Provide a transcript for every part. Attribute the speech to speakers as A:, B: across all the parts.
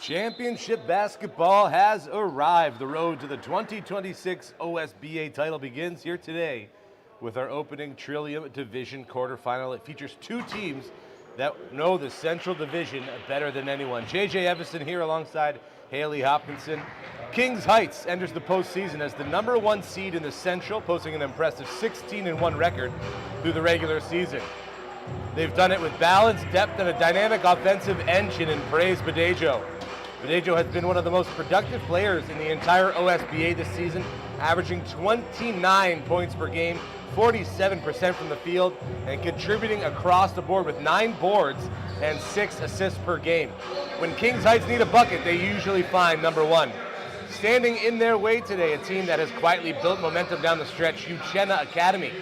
A: Championship basketball has arrived. The road to the 2026 OSBA title begins here today with our opening Trillium Division quarterfinal. It features two teams that know the Central Division better than anyone. JJ Everson here alongside Haley Hopkinson. Kings Heights enters the postseason as the #1 seed in the Central, posting an impressive 16-1 record through the regular season. They've done it with balance, depth, and a dynamic offensive engine in praise Badejo. Badejo has been one of the most productive players in the entire OSBA this season, averaging 29 points per game, 47% from the field, and contributing across the board with 9 boards and 6 assists per game. When Kings Heights need a bucket, they usually find #1. Standing in their way today, a team that has quietly built momentum down the stretch, Euchenna Academy,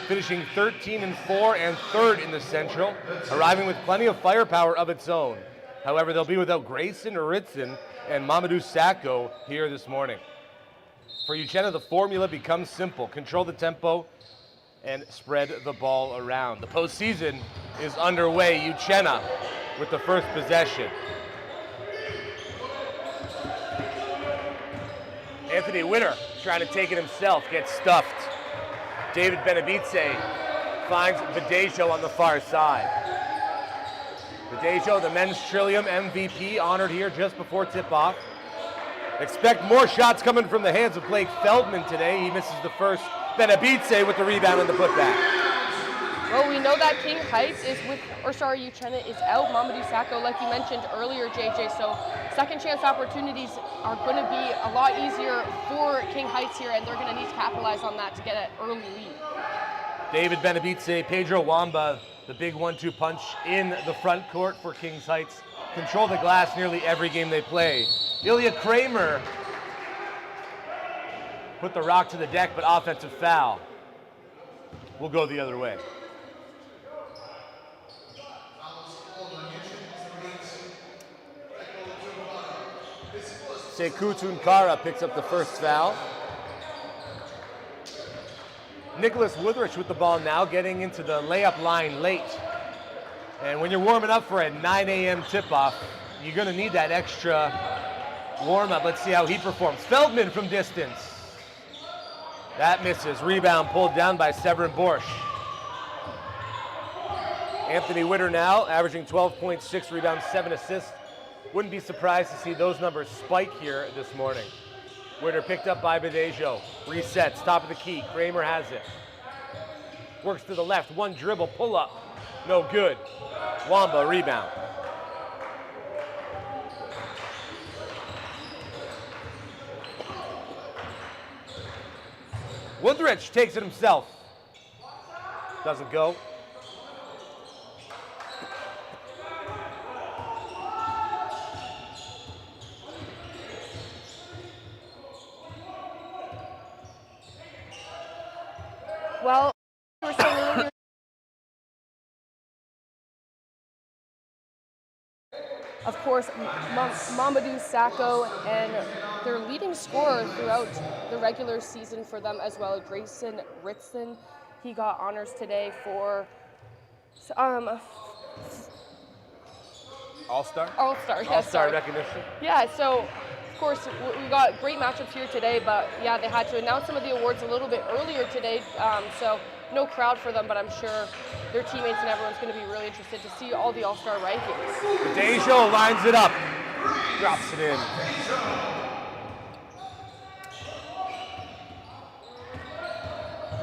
A: finishing 13-4 and 3rd in the Central, arriving with plenty of firepower of its own. However, they'll be without Grayson Ritson and Mamadou Sacco here this morning. For Euchenna, the formula becomes simple: control the tempo and spread the ball around. The postseason is underway. Euchenna with the first possession. Anthony Witter trying to take it himself, gets stuffed. David Benabice finds Badejo on the far side. Badejo, the men's Trillium MVP, honored here just before tip-off. Expect more shots coming from the hands of Blake Feldman today. He misses the first. Benabice with the rebound and the putback.
B: Well, we know that King Heights Euchenna is out. Mamadou Sacco, like you mentioned earlier, JJ, so second chance opportunities are going to be a lot easier for King Heights here, and they're going to need to capitalize on that to get an early lead.
A: David Benabice, Pedro Wamba, the big 1-2 punch in the front court for Kings Heights. Control the glass nearly every game they play. Ilya Kramer put the rock to the deck, but offensive foul will go the other way. Sekou Tunkara picks up the first foul. Nicholas Woodrich with the ball now, getting into the layup line late. And when you're warming up for a 9 a.m. tip-off, you're going to need that extra warm-up. Let's see how he performs. Feldman from distance. That misses. Rebound pulled down by Severin Borsch. Anthony Witter now averaging 12.6 rebounds, 7 assists. Wouldn't be surprised to see those numbers spike here this morning. Witter picked up by Badejo. Resets, top of the key. Kramer has it. Works to the left. One dribble, pull up. No good. Wamba, rebound. Woodrich takes it himself. Doesn't go.
B: Well, we were saying earlier, of course, Mamadou Sacco, and their leading scorer throughout the regular season for them as well, Grayson Ritson. He got honors today for
A: All-Star?
B: All-Star, yes.
A: All-Star
B: sorry.
A: recognition.
B: Yeah, so of course we got great matchups here today, but yeah, they had to announce some of the awards a little bit earlier today, so no crowd for them, but I'm sure their teammates and everyone's going to be really interested to see all the All-Star rankings.
A: Dejo lines it up, drops it in.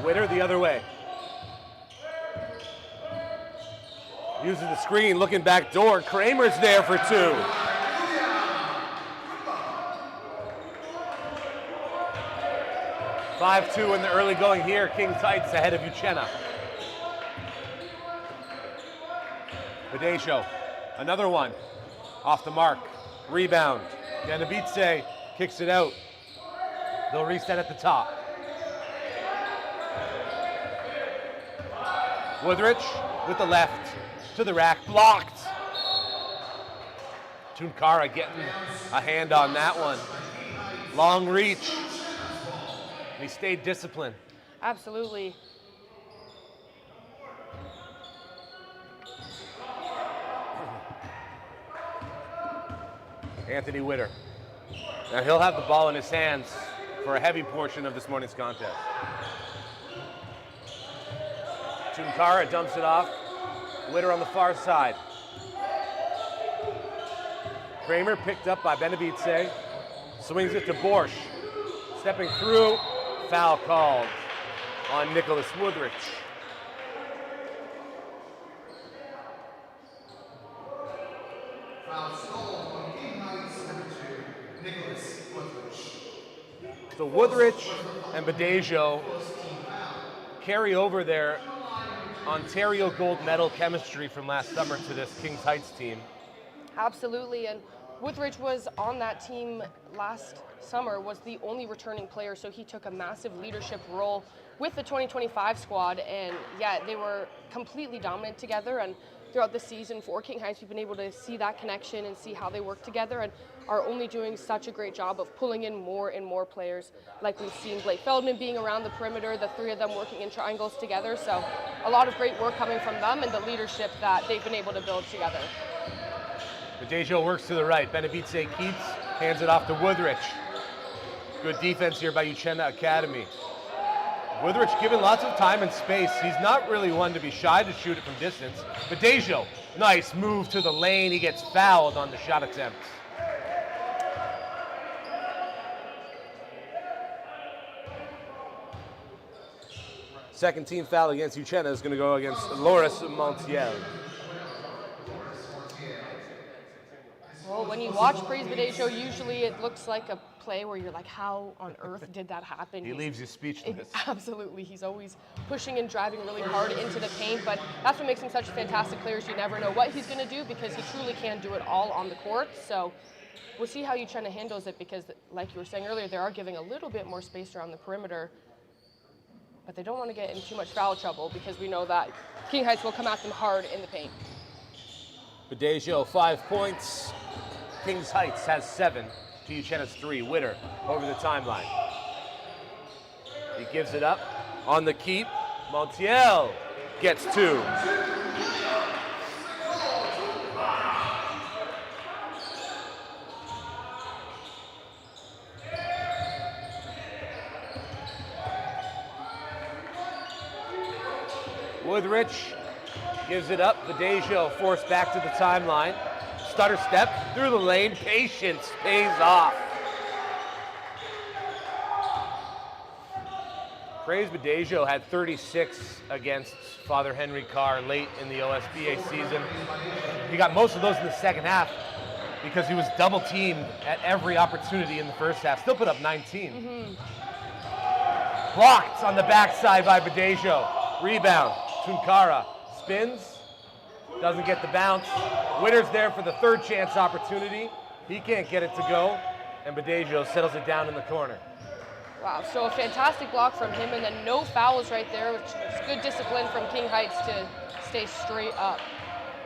A: Witter the other way. Uses the screen, looking back door. Kramer's there for 2. (5-2) in the early going here. Kings Heights ahead of Euchenna. Dejo, another one. Off the mark. Rebound. Ganabitse kicks it out. They'll reset at the top. Woodrich with the left to the rack, blocked. Tunkara getting a hand on that one. Long reach. He stayed disciplined.
B: Absolutely.
A: Anthony Witter. Now he'll have the ball in his hands for a heavy portion of this morning's contest. Tunkara dumps it off. Witter on the far side. Kramer picked up by Benavidze. Swings it to Borsch. Stepping through. Foul called on Nicholas Woodrich. So Woodrich and Dejo carry over their Ontario gold medal chemistry from last summer to this Kings Heights team.
B: Absolutely, and Woodrich was on that team last summer, was the only returning player, so he took a massive leadership role with the 2025 squad, and yeah, they were completely dominant together, and throughout the season for King Heights, we've been able to see that connection and see how they work together, and are only doing such a great job of pulling in more and more players. Like we've seen Blake Feldman being around the perimeter, the 3 of them working in triangles together, so a lot of great work coming from them and the leadership that they've been able to build together.
A: Dejo works to the right. Benavidze keeps, hands it off to Woodrich. Good defense here by Euchenna Academy. Woodrich given lots of time and space. He's not really one to be shy to shoot it from distance. But Dejo, nice move to the lane. He gets fouled on the shot attempt. Second team foul against Euchenna is going to go against Loris Montiel.
B: Well, when you watch Praise Dejo, usually it looks like a play where you're like, how on earth did that happen?
A: He leaves you speechless.
B: Absolutely. He's always pushing and driving really hard into the paint, but that's what makes him such a fantastic player. You never know what he's going to do because he truly can do it all on the court. So we'll see how Euchenna handles it because, like you were saying earlier, they are giving a little bit more space around the perimeter, but they don't want to get in too much foul trouble because we know that King Heights will come at them hard in the paint.
A: Dejo, 5 points. Kings Heights has 7 to Euchenna's 3. Witter over the timeline. He gives it up on the keep. Montiel gets 2. Woodrich gives it up. Dejo forced back to the timeline. Stutter step through the lane. Patience pays off. Praise Dejo had 36 against Father Henry Carr late in the OSBA season. He got most of those in the second half because he was double teamed at every opportunity in the first half. Still put up 19. Blocked on the backside by Dejo. Rebound. Tunkara spins. Doesn't get the bounce. Witter's there for the third chance opportunity. He can't get it to go. And Dejo settles it down in the corner.
B: Wow, so a fantastic block from him, and then no fouls right there, which is good discipline from King Heights to stay straight up.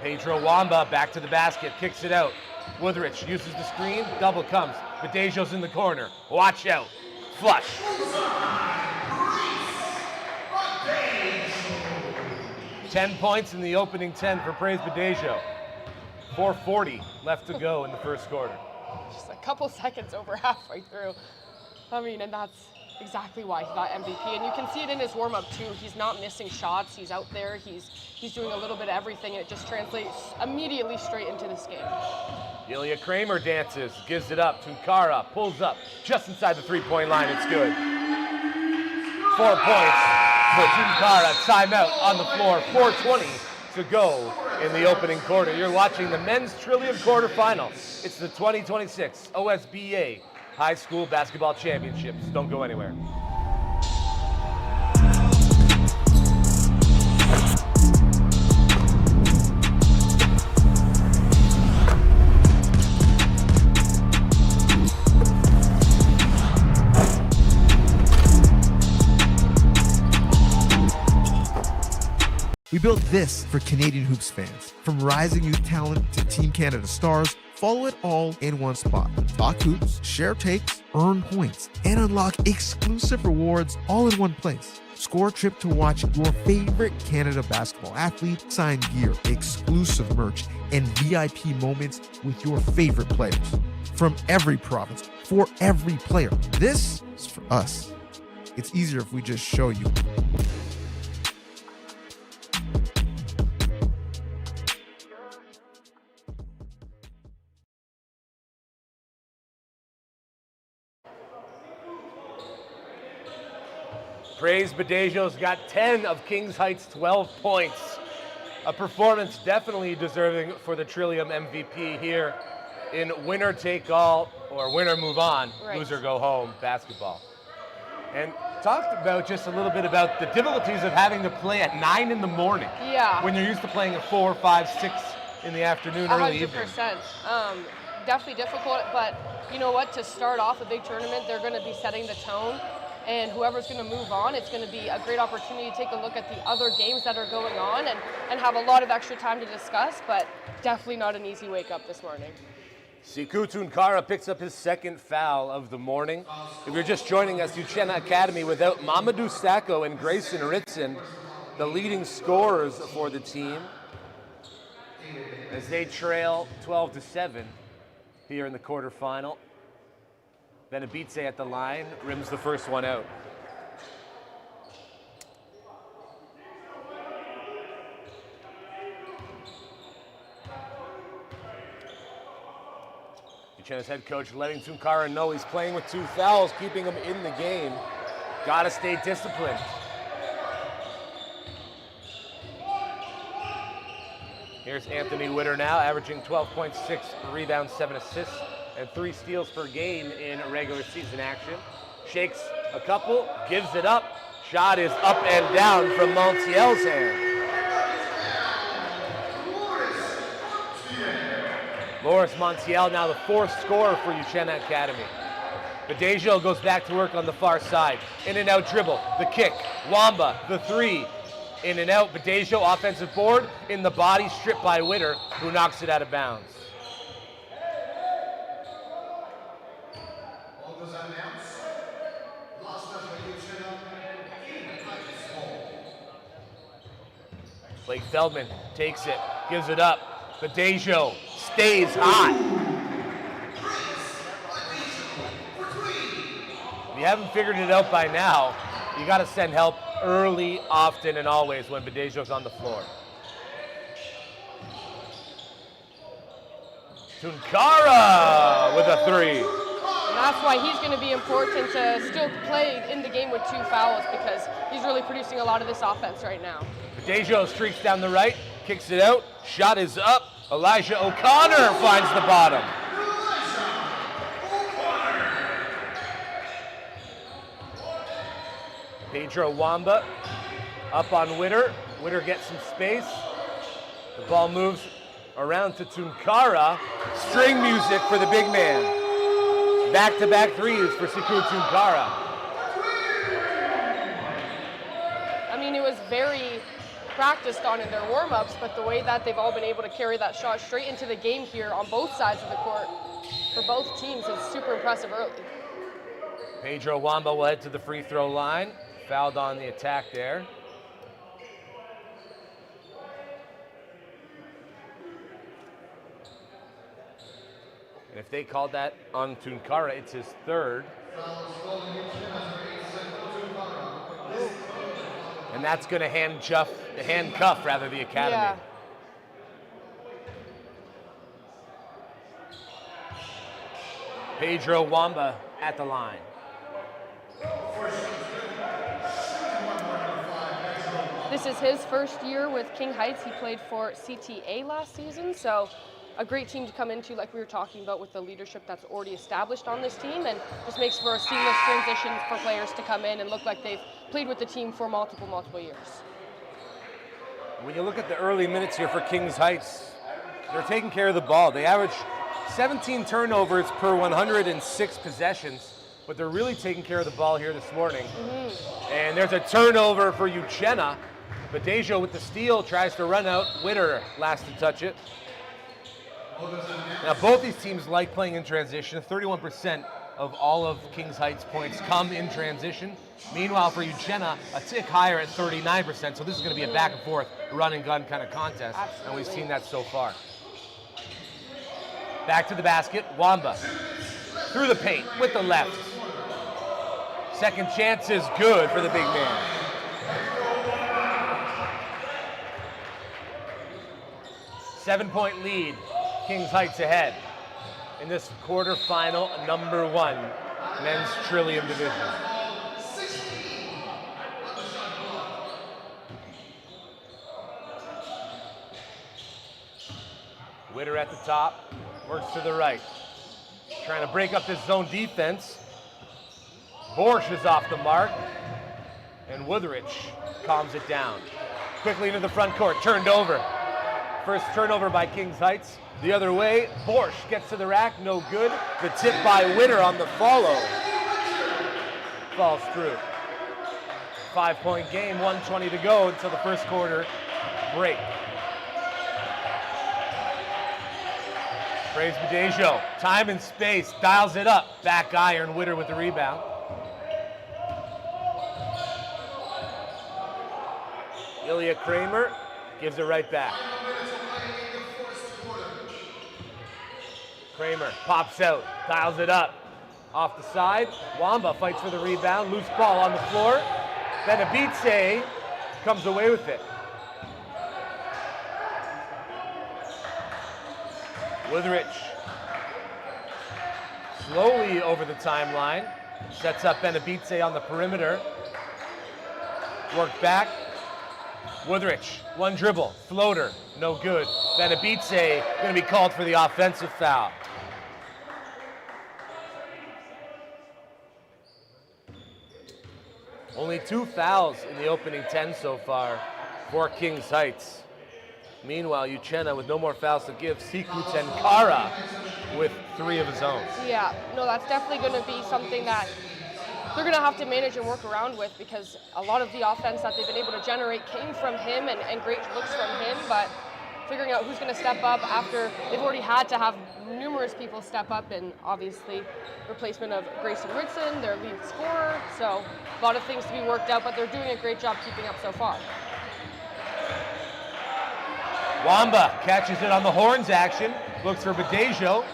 A: Pedro Wamba back to the basket, kicks it out. Woodrich uses the screen, double comes. Dejo's in the corner. Watch out. Flush. (10 points in the opening 10 for Praise Dejo. 4:40 left to go in the first quarter.
B: Just a couple seconds over halfway through. I mean, and that's exactly why he got MVP. And you can see it in his warm-up too. He's not missing shots. He's out there. He's doing a little bit of everything, and it just translates immediately straight into this game.
A: Ilya Kramer dances, gives it up. Tunkara pulls up just inside the three-point line. It's good. 4 points for Tunkara. Timeout on the floor. 4:20 to go in the opening quarter. You're watching the men's Trillium quarterfinal. It's the 2026 OSBA High School Basketball Championships. Don't go anywhere.
C: We built this for Canadian Hoops fans. From rising youth talent to Team Canada stars, follow it all in one spot. Talk hoops, share takes, earn points, and unlock exclusive rewards all in one place. Score a trip to watch your favorite Canada basketball athlete, sign gear, exclusive merch, and VIP moments with your favorite players. From every province, for every player. This is for us. It's easier if we just show you.
A: Praise Badejo's got 10 of Kings Heights' 12 points. A performance definitely deserving for the Trillium MVP here in winner take all, or winner move on, loser go home basketball. And talked about just a little bit about the difficulties of having to play at 9 in the morning.
B: Yeah.
A: When you're used to playing at 4, 5, 6 in the afternoon, early evening.
B: 100%. Definitely difficult, but you know what? To start off a big tournament, they're going to be setting the tone. And whoever's going to move on, it's going to be a great opportunity to take a look at the other games that are going on and have a lot of extra time to discuss, but definitely not an easy wake up this morning.
A: Siku Tunkara picks up his second foul of the morning. If you're just joining us, Euchenna Academy without Mamadou Sacco and Grayson Ritson, the leading scorers for the team, as they trail 12-7 here in the quarterfinal. Benabice at the line, rims the first one out. Euchenna's head coach letting Tunkara know he's playing with 2 fouls, keeping him in the game. Gotta stay disciplined. Here's Anthony Witter now, averaging 12.6 rebounds, 7 assists, and 3 steals per game in regular season action. Shakes a couple, gives it up. Shot is up and down from Montiel's hand. Loris Montiel now the 4th scorer for Euchenna Academy. Badejo goes back to work on the far side. In and out dribble, the kick, Wamba, the 3. In and out, Badejo offensive board, in the body, stripped by Witter, who knocks it out of bounds. Blake Feldman takes it, gives it up. Badejo stays hot. If you haven't figured it out by now, you got to send help early, often, and always when Badejo's on the floor. Tunkara with a 3.
B: And that's why he's going to be important to still play in the game with 2 fouls, because he's really producing a lot of this offense right now.
A: Badejo streaks down the right, kicks it out, shot is up. Elijah O'Connor finds the bottom. Pedro Wamba up on Witter. Witter gets some space. The ball moves around to Tunkara. String music for the big man. Back-to-back 3s for Siku Tunkara.
B: I mean, it was very practiced on in their warm-ups, but the way that they've all been able to carry that shot straight into the game here on both sides of the court for both teams is super impressive early.
A: Pedro Wamba will head to the free throw line. Fouled on the attack there. And if they called that on Tunkara, it's his third. And that's going to handcuff the academy.
B: Yeah.
A: Pedro Wamba at the line.
B: This is his first year with King Heights. He played for CTA last season, so a great team to come into, like we were talking about, with the leadership that's already established on this team, and just makes for a seamless transition for players to come in and look like they've played with the team for multiple years.
A: When you look at the early minutes here for Kings Heights, they're taking care of the ball. They average 17 turnovers per 106 possessions, but they're really taking care of the ball here this morning. And there's a turnover for Euchenna. Badejo with the steal, tries to run out. Witter last to touch it. Now both these teams like playing in transition. 31% of all of Kings Heights points come in transition. Meanwhile for Euchenna, a tick higher at 39%, so this is going to be a back and forth run and gun kind of contest.
B: Absolutely.
A: And we've seen that so far. Back to the basket, Wamba through the paint with the left. Second chance is good for the big man. Seven-point lead, Kings Heights ahead in this quarterfinal #1 men's Trillium division. Witter at the top, works to the right. Trying to break up this zone defense. Borsch is off the mark, and Woodrich calms it down. Quickly into the front court, turned over. First turnover by Kings Heights. The other way, Borsch gets to the rack, no good. The tip by Witter on the follow. Falls through. 5-point game, 1:20 to go until the first quarter break. Praise Badejo, time and space, dials it up. Back iron, Witter with the rebound. Ilya Kramer gives it right back. Kramer pops out, dials it up. Off the side, Wamba fights for the rebound, loose ball on the floor. Benabice comes away with it. Woodrich slowly over the timeline, sets up Benabice on the perimeter. Work back. Woodrich, one dribble, floater, no good. Benabice going to be called for the offensive foul. Only 2 fouls in the opening 10 so far for Kings Heights. Meanwhile, Euchenna with no more fouls to give. Siku Tenkara with 3 of his own.
B: Yeah, no, that's definitely going to be something that they're going to have to manage and work around with, because a lot of the offense that they've been able to generate came from him and great looks from him, but figuring out who's going to step up after they've already had to have numerous people step up, and obviously replacement of Grayson Ritson, their lead scorer, so a lot of things to be worked out, but they're doing a great job keeping up so far.
A: Wamba catches it on the horns action, looks for Badejo,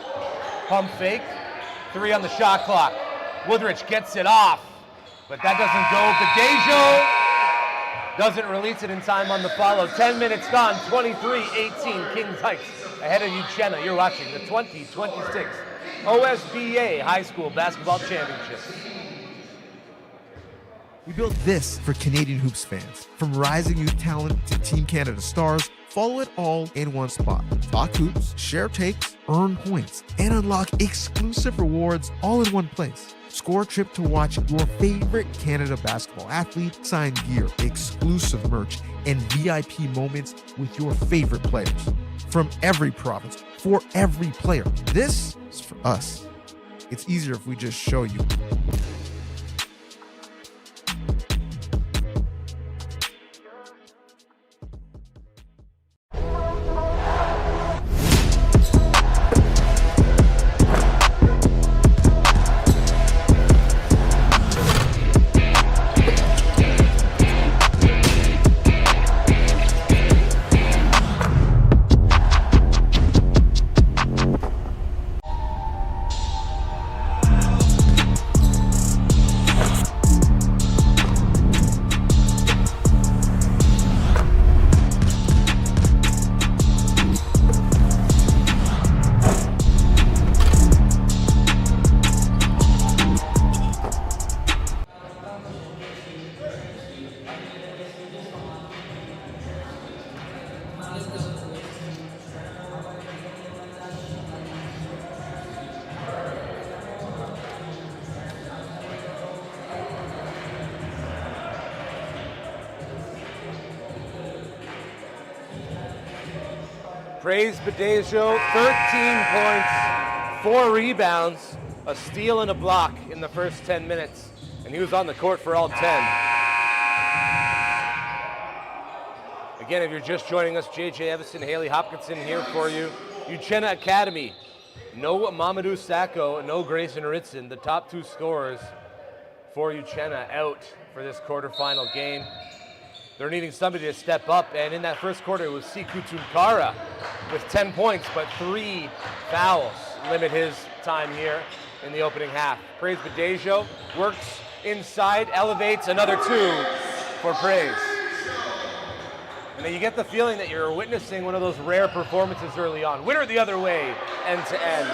A: pump fake, 3 on the shot clock. Woodrich gets it off, but that doesn't go. Badejo doesn't release it in time on the follow. 10 minutes gone, 23-18, Kings Heights ahead of Euchenna. You're watching the 2026 OSBA High School Basketball Championships.
C: We built this for Canadian Hoops fans. From rising youth talent to Team Canada stars, follow it all in one spot. Talk hoops, share takes, earn points, and unlock exclusive rewards all in one place. Score a trip to watch your favorite Canada basketball athlete, sign gear, exclusive merch, and VIP moments with your favorite players. From every province, for every player. This is for us. It's easier if we just show you.
A: Praise Badejo, 13 points, 4 rebounds, a steal and a block in the first 10 minutes, and he was on the court for all 10. Again, if you're just joining us, JJ Evison, Haley Hopkinson here for you. Euchenna Academy, no Mamadou Sakho, no Grayson Ritson, the top 2 scorers for Euchenna out for this quarterfinal game. They're needing somebody to step up, and in that first quarter, it was Siku Tunkara with 10 points, but 3 fouls limit his time here in the opening half. Praise Badejo works inside, elevates, another 2 for Praise. And then you get the feeling that you're witnessing one of those rare performances early on. Winner the other way, end to end.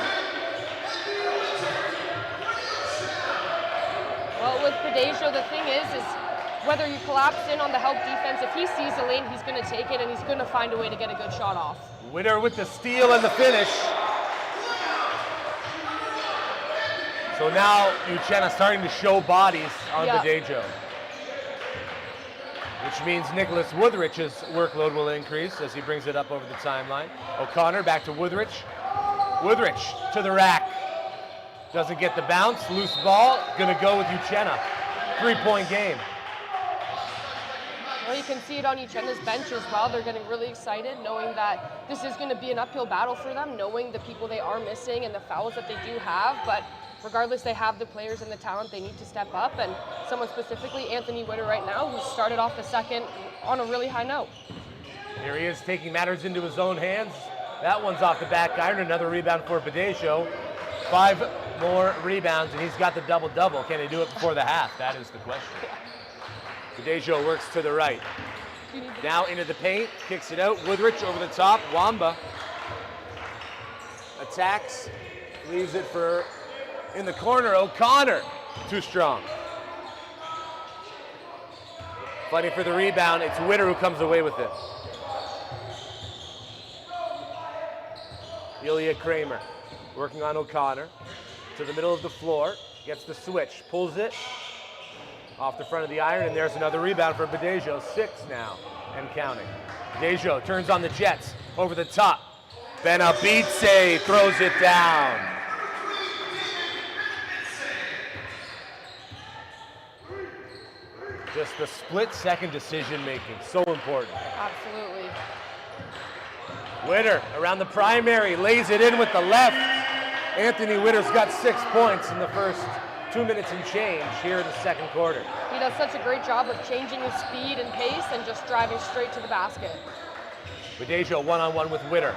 B: Well, with Badejo, the thing is whether you collapse in on the help defense, if he sees the lane, he's going to take it, and he's going to find a way to get a good shot off.
A: Winner with the steal and the finish. So now Euchenna starting to show bodies on Badejo, which means Nicholas Woodrich's workload will increase as he brings it up over the timeline. O'Connor back to Woodrich. Woodrich to the rack. Doesn't get the bounce, loose ball, gonna go with Euchenna. 3-point game.
B: Well, you can see it on Euchenna's bench as well. They're getting really excited knowing that this is going to be an uphill battle for them, knowing the people they are missing and the fouls that they do have. But regardless, they have the players and the talent they need to step up. And someone specifically, Anthony Witter right now, who started off the second on a really high note.
A: Here he is taking matters into his own hands. That one's off the back iron. Another rebound for Badejo. 5 more rebounds, and he's got the double-double. Can he do it before the half? That is the question. Badejo works to the right. Now into the paint, kicks it out. Woodrich over the top. Wamba attacks, leaves it for in the corner. O'Connor, too strong. Fighting for the rebound. It's Witter who comes away with it. Ilya Kramer working on O'Connor to the middle of the floor. Gets the switch, pulls it off the front of the iron, and there's another rebound for Badejo. 6 now, and counting. Badejo turns on the Jets, over the top. Benabice throws it down. Just the split-second decision-making, so important.
B: Absolutely.
A: Witter around the primary, lays it in with the left. Anthony Witter's got 6 points in the first 2 minutes and change here in the second quarter.
B: He does such a great job of changing his speed and pace and just driving straight to the basket.
A: Badejo one-on-one with Witter.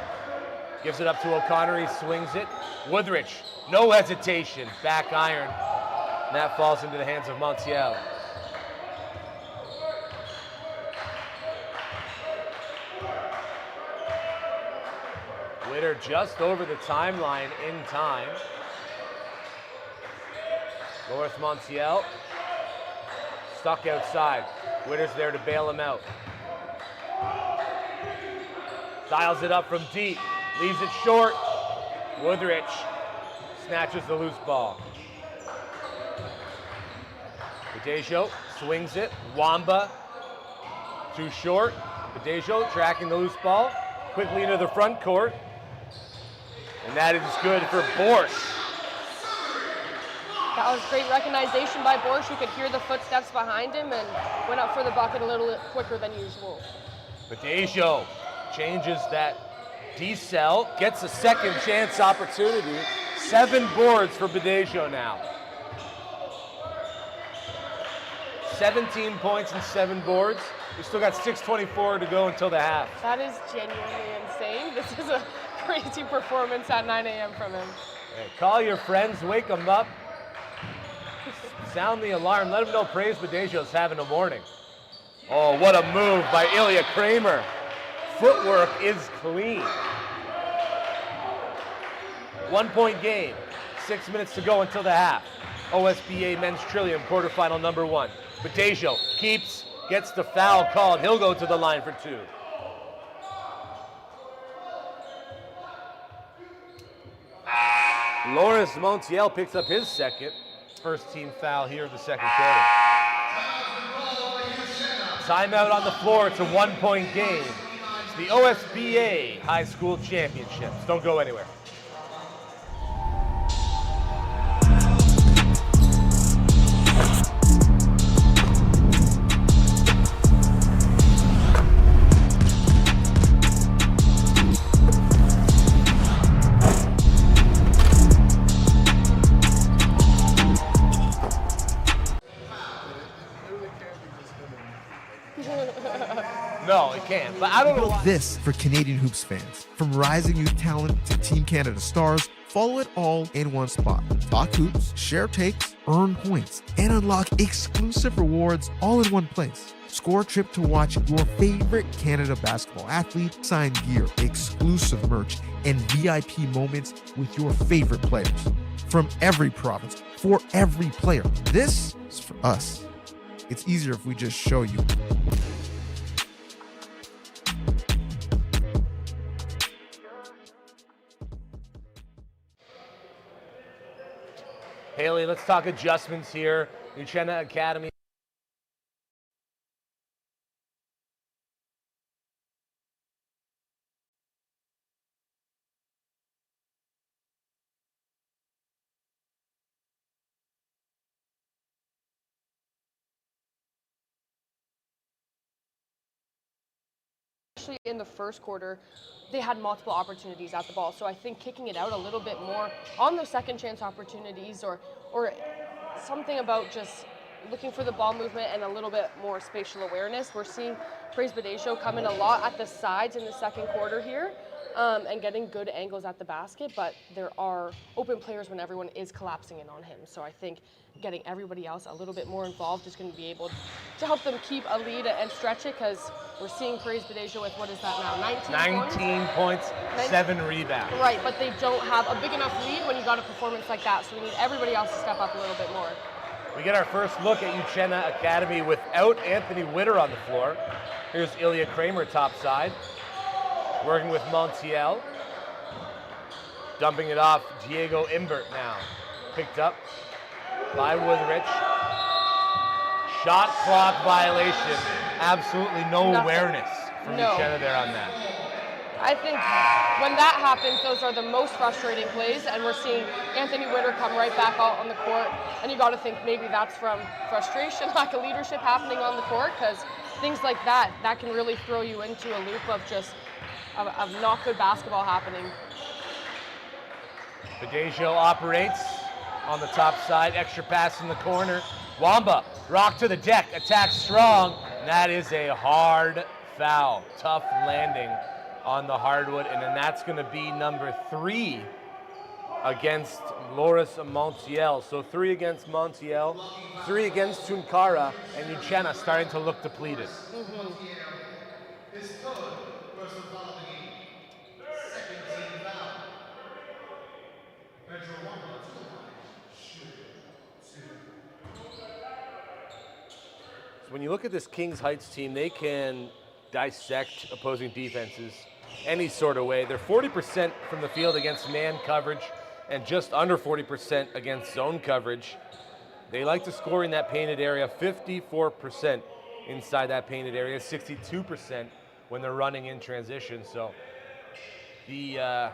A: Gives it up to O'Connor, he swings it. Woodrich, no hesitation, back iron. And that falls into the hands of Montiel. Witter just over the timeline in time. Loris Montiel stuck outside. Witter's there to bail him out. Dials it up from deep, leaves it short. Woodrich snatches the loose ball. Badejo swings it. Wamba too short. Badejo tracking the loose ball quickly into the front court. And that is good for Borsch.
B: That was great recognition by Borsch. You could hear the footsteps behind him and went up for the bucket a little bit quicker than usual.
A: Badejo changes that decel, gets a second chance opportunity. 7 boards for Badejo now. 17 points and 7 boards. We still got 6:24 to go until the half.
B: That is genuinely insane. This is a crazy performance at 9 a.m. from him.
A: Hey, call your friends, wake them up. Sound the alarm, let them know Praise Badejo's having a morning. Oh, what a move by Ilya Kramer. Footwork is clean. 1-point game, 6 minutes to go until the half. OSBA Men's Trillium quarterfinal number 1. Badejo keeps, gets the foul called. He'll go to the line for 2. Loris Montiel picks up his second. First team foul here in the second quarter. Timeout on the floor. It's a 1-point game. It's the OSBA High School Championships. Don't go anywhere. No, it can't. But I don't know why.
C: This for Canadian hoops fans. From rising youth talent to Team Canada stars, follow it all in one spot. Talk hoops, share takes, earn points, and unlock exclusive rewards all in one place. Score a trip to watch your favorite Canada basketball athlete, sign gear, exclusive merch, and VIP moments with your favorite players. From every province, for every player. This is for us. It's easier if we just show you.
A: Haley, let's talk adjustments here. Euchenna Academy.
B: Especially in the first quarter, they had multiple opportunities at the ball. So I think kicking it out a little bit more on those second chance opportunities or something about just looking for the ball movement and a little bit more spatial awareness. We're seeing Praise Badejo come in a lot at the sides in the second quarter here and getting good angles at the basket, but there are open players when everyone is collapsing in on him. So I think getting everybody else a little bit more involved is going to be able to help them keep a lead and stretch it, because we're seeing Praise Badejo with, what is that now,
A: 19 points, 7 rebounds.
B: Right, but they don't have a big enough lead when you got a performance like that, so we need everybody else to step up a little bit more.
A: We get our first look at Euchenna Academy without Anthony Witter on the floor. Here's Ilya Kramer topside, working with Montiel. Dumping it off, Diego Imbert now. Picked up by Woodrich. Shot clock violation. Absolutely no awareness from Euchenna there on that.
B: I think when that happens, those are the most frustrating plays, and we're seeing Anthony Witter come right back out on the court, and you got to think maybe that's from frustration, lack of leadership happening on the court, because things like that can really throw you into a loop of just of not good basketball happening.
A: Badejo operates on the top side, extra pass in the corner. Wamba, rock to the deck, attacks strong, and that is a hard foul. Tough landing on the hardwood, and then that's going to be number 3 against Loris Montiel. So 3 against Montiel, 3 against Tunkara, and Euchenna starting to look depleted. So when you look at this Kings Heights team, they can dissect opposing defenses any sort of way. They're 40% from the field against man coverage and just under 40% against zone coverage. They like to score in that painted area, 54% inside that painted area, 62% when they're running in transition. So the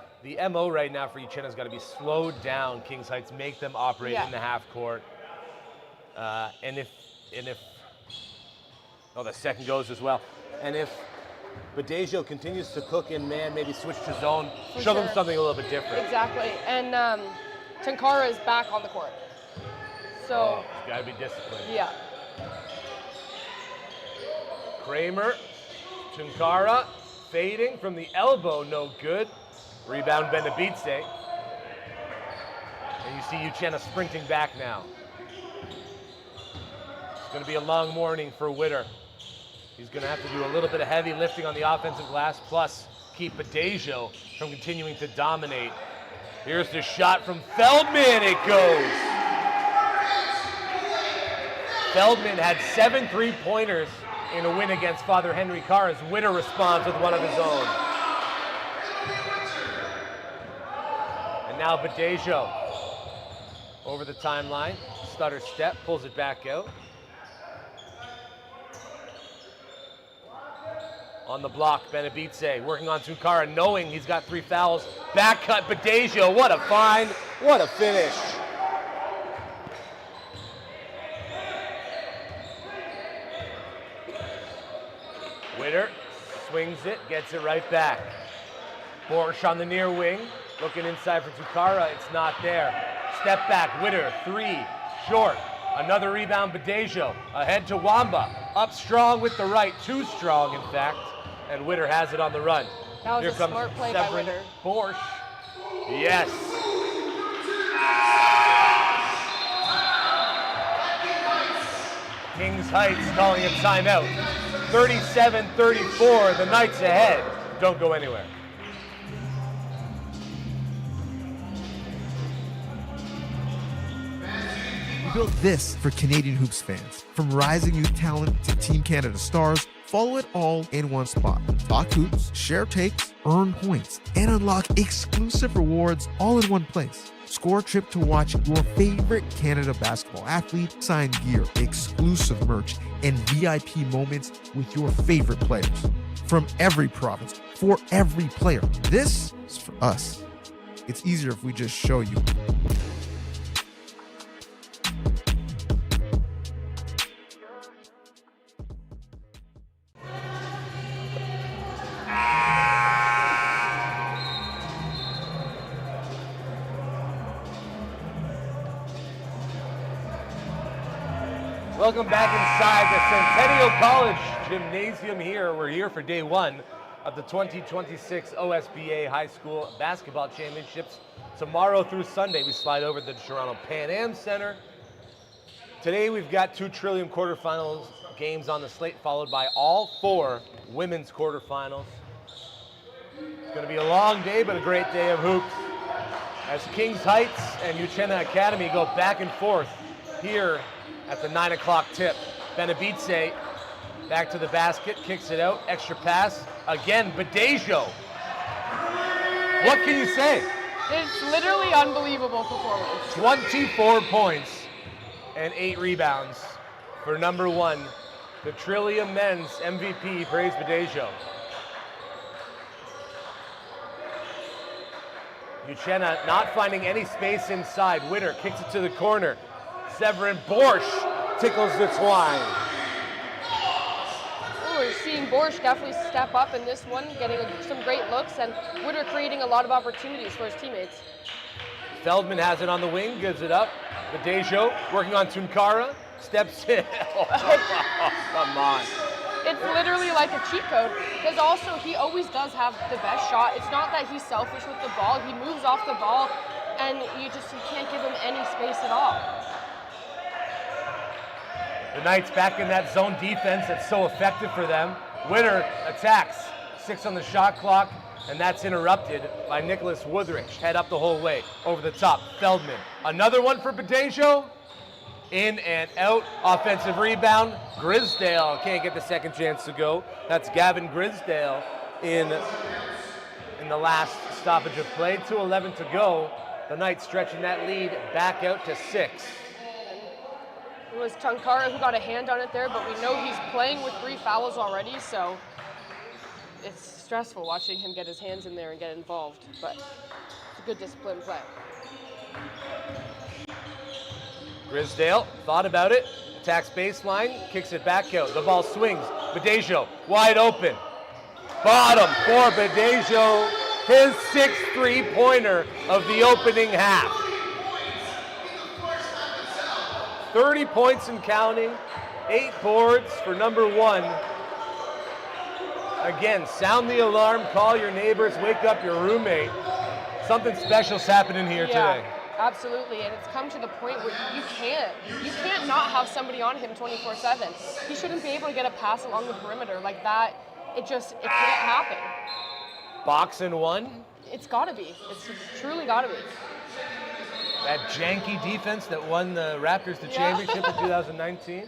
A: MO right now for Euchenna's got to be slowed down. Kings Heights, make them operate in the half court. And if the second goes as well. And if Badejo continues to cook in man, maybe switch to zone, show them something a little bit different.
B: Exactly, and Tunkara is back on the court. So
A: it's got to be disciplined.
B: Yeah.
A: Kramer, Tunkara, fading from the elbow, no good. Rebound Benabice. And you see Euchenna sprinting back now. It's going to be a long morning for Witter. He's going to have to do a little bit of heavy lifting on the offensive glass, plus keep Badejo from continuing to dominate. Here's the shot from Feldman, it goes. Feldman had 7 3-pointers in a win against Father Henry Carr as Witter responds with one of his own. And now Badejo over the timeline, stutter step, pulls it back out. On the block, Benabice working on Tunkara, knowing he's got 3 fouls. Back cut, Badejo, what a find, what a finish. Witter swings it, gets it right back. Borsch on the near wing, looking inside for Tunkara, it's not there. Step back, Witter, 3, short. Another rebound, Badejo, ahead to Wamba. Up strong with the right, too strong in fact. And Witter has it on the run.
B: That was
A: Here
B: a
A: comes
B: smart play by
A: Severin
B: Witter.
A: Borsch. Yes. Kings Heights calling a timeout. 37-34, the Knights ahead. Don't go anywhere.
C: We built this for Canadian Hoops fans. From rising youth talent to Team Canada stars, follow it all in one spot. Talk hoops, share takes, earn points, and unlock exclusive rewards all in one place. Score a trip to watch your favorite Canada basketball athlete, sign gear, exclusive merch, and VIP moments with your favorite players. From every province, for every player. This is for us. It's easier if we just show you.
A: Welcome back inside the Centennial College Gymnasium here. We're here for day 1 of the 2026 OSBA High School Basketball Championships. Tomorrow through Sunday, we slide over to the Toronto Pan Am Center. Today, we've got 2 Trillium quarterfinals games on the slate, followed by all 4 women's quarterfinals. It's going to be a long day, but a great day of hoops. As Kings Heights and Euchenna Academy go back and forth here at the 9 o'clock tip. Benabice back to the basket, kicks it out, extra pass. Again, Badejo. What can you say?
B: It's literally unbelievable performance.
A: 24 points and 8 rebounds for number 1. The Trillium men's MVP, Praise Badejo. Euchenna not finding any space inside. Witter kicks it to the corner. Severin Borsch tickles the twine.
B: We're seeing Borsch definitely step up in this one, getting some great looks, and Witter creating a lot of opportunities for his teammates.
A: Feldman has it on the wing, gives it up. Badejo working on Tunkara, steps in. Oh, come on.
B: It's literally like a cheat code, because also he always does have the best shot. It's not that he's selfish with the ball. He moves off the ball, and you can't give him any space at all.
A: The Knights back in that zone defense that's so effective for them. Witter attacks, 6 on the shot clock, and that's interrupted by Nicholas Woodrich. Head up the whole way, over the top, Feldman. Another one for Badejo. In and out, offensive rebound. Grisdale can't get the second chance to go. That's Gavin Grisdale in the last stoppage of play. 2:11 to go. The Knights stretching that lead back out to 6.
B: It was Tunkara who got a hand on it there, but we know he's playing with 3 fouls already, so it's stressful watching him get his hands in there and get involved, but it's a good disciplined play.
A: Grisdale thought about it, attacks baseline, kicks it back out. The ball swings. Badejo wide open. Bottom for Badejo, his 6th three-pointer of the opening half. 30 points and counting, 8 boards for number 1. Again, sound the alarm, call your neighbors, wake up your roommate. Something special's happening here today.
B: Absolutely, and it's come to the point where you can't not have somebody on him 24/7. He shouldn't be able to get a pass along the perimeter like that. It can't happen.
A: Box and 1.
B: It's gotta be. It's truly gotta be.
A: That janky defense that won the Raptors the championship in 2019.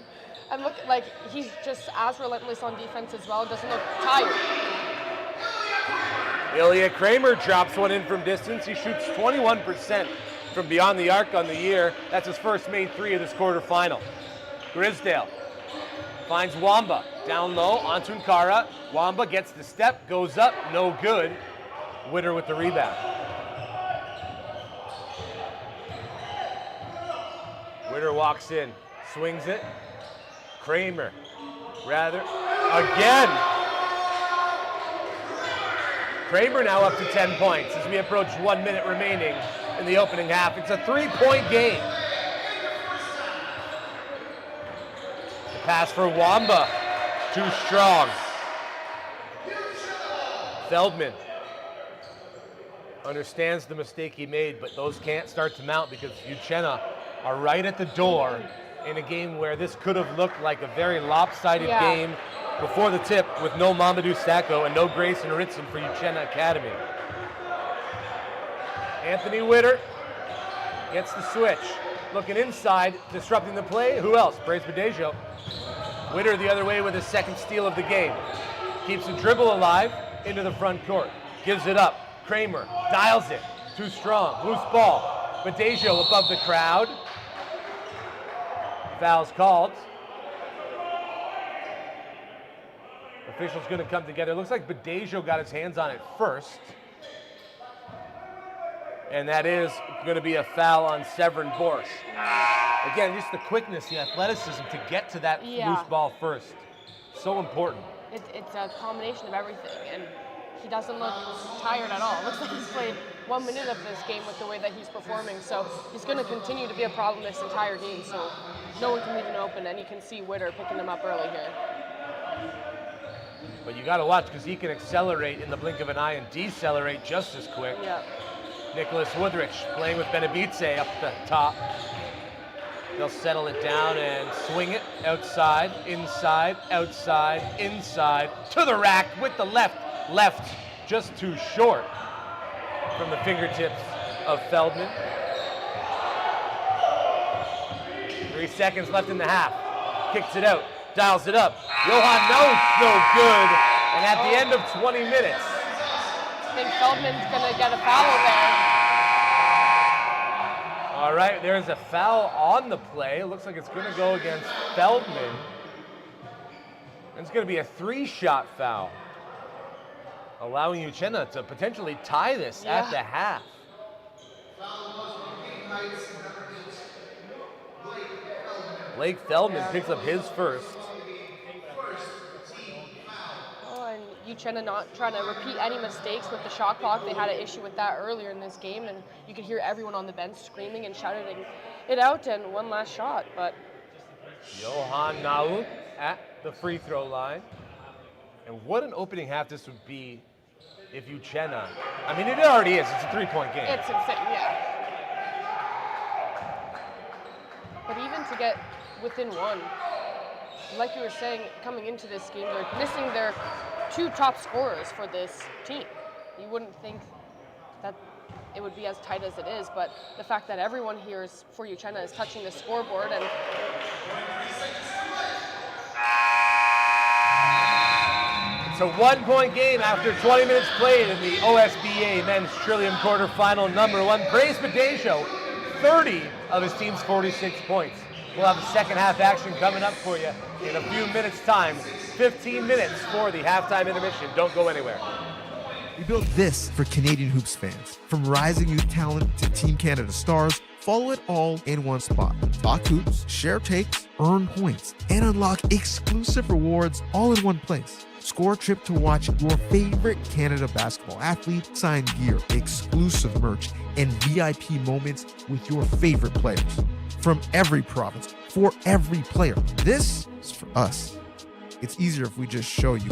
B: And look, like, he's just as relentless on defense as well. Doesn't look tired.
A: Ilya Kramer drops one in from distance. He shoots 21% from beyond the arc on the year. That's his first made 3 of this quarterfinal. Grisdale Finds Wamba. Down low, onto Nkara. Wamba gets the step, goes up, no good. Witter with the rebound. Witter walks in, swings it. Kramer, rather, again. Kramer now up to 10 points as we approach 1 minute remaining in the opening half. It's a 3-point game. The pass for Wamba, too strong. Feldman understands the mistake he made, but those can't start to mount because Euchenna are right at the door in a game where this could have looked like a very lopsided game before the tip with no Mamadou Sakho and no Grayson Ritson for Euchenna Academy. Anthony Witter gets the switch. Looking inside, disrupting the play. Who else? Brace Badejo. Witter the other way with his second steal of the game. Keeps the dribble alive into the front court. Gives it up. Kramer dials it. Too strong. Loose ball. Badejo above the crowd. Foul's called. Officials going to come together. Looks like Badejo got his hands on it first. And that is going to be a foul on Severin Borsch. Again, just the quickness, the athleticism to get to that loose ball first. So important.
B: It's a combination of everything, and he doesn't look tired at all. It looks like he's played 1 minute of this game with the way that he's performing, so he's going to continue to be a problem this entire game, so no one can leave him open, and you can see Witter picking him up early here.
A: But you got to watch because he can accelerate in the blink of an eye and decelerate just as quick.
B: Yeah.
A: Nicholas Woodrich playing with Benavice up the top. They'll settle it down and swing it outside, inside, outside, inside, to the rack with the left. Left just too short from the fingertips of Feldman. 3 seconds left in the half. Kicks it out, dials it up. Johan, no good. And at the end of 20 minutes.
B: I think Feldman's going to get a foul there.
A: All right, there's a foul on the play. It looks like it's going to go against Feldman. And it's going to be a 3-shot foul, allowing Euchenna to potentially tie this at the half. Blake Feldman picks up his first.
B: Oh, and Euchenna not trying to repeat any mistakes with the shot clock. They had an issue with that earlier in this game, and you could hear everyone on the bench screaming and shouting it out, and one last shot. But
A: Johan Nauk at the free throw line. And what an opening half this would be if Euchenna, I mean, it already is. It's a 3-point game.
B: It's insane, yeah. But even to get within one, like you were saying, coming into this game, they're missing their 2 top scorers for this team. You wouldn't think that it would be as tight as it is, but the fact that everyone here is, for Euchenna is touching the scoreboard, and
A: it's a 1-point game after 20 minutes played in the OSBA Men's Trillium quarterfinal number 1. Praise Badejo, 30 of his team's 46 points. We'll have a second half action coming up for you in a few minutes' time. 15 minutes for the halftime intermission. Don't go anywhere.
C: We built this for Canadian Hoops fans. From rising youth talent to Team Canada stars, follow it all in one spot. Talk hoops, share takes, earn points, and unlock exclusive rewards all in one place. Score a trip to watch your favorite Canada basketball athlete, sign gear, exclusive merch, and VIP moments with your favorite players. From every province, for every player. This is for us. It's easier if we just show you.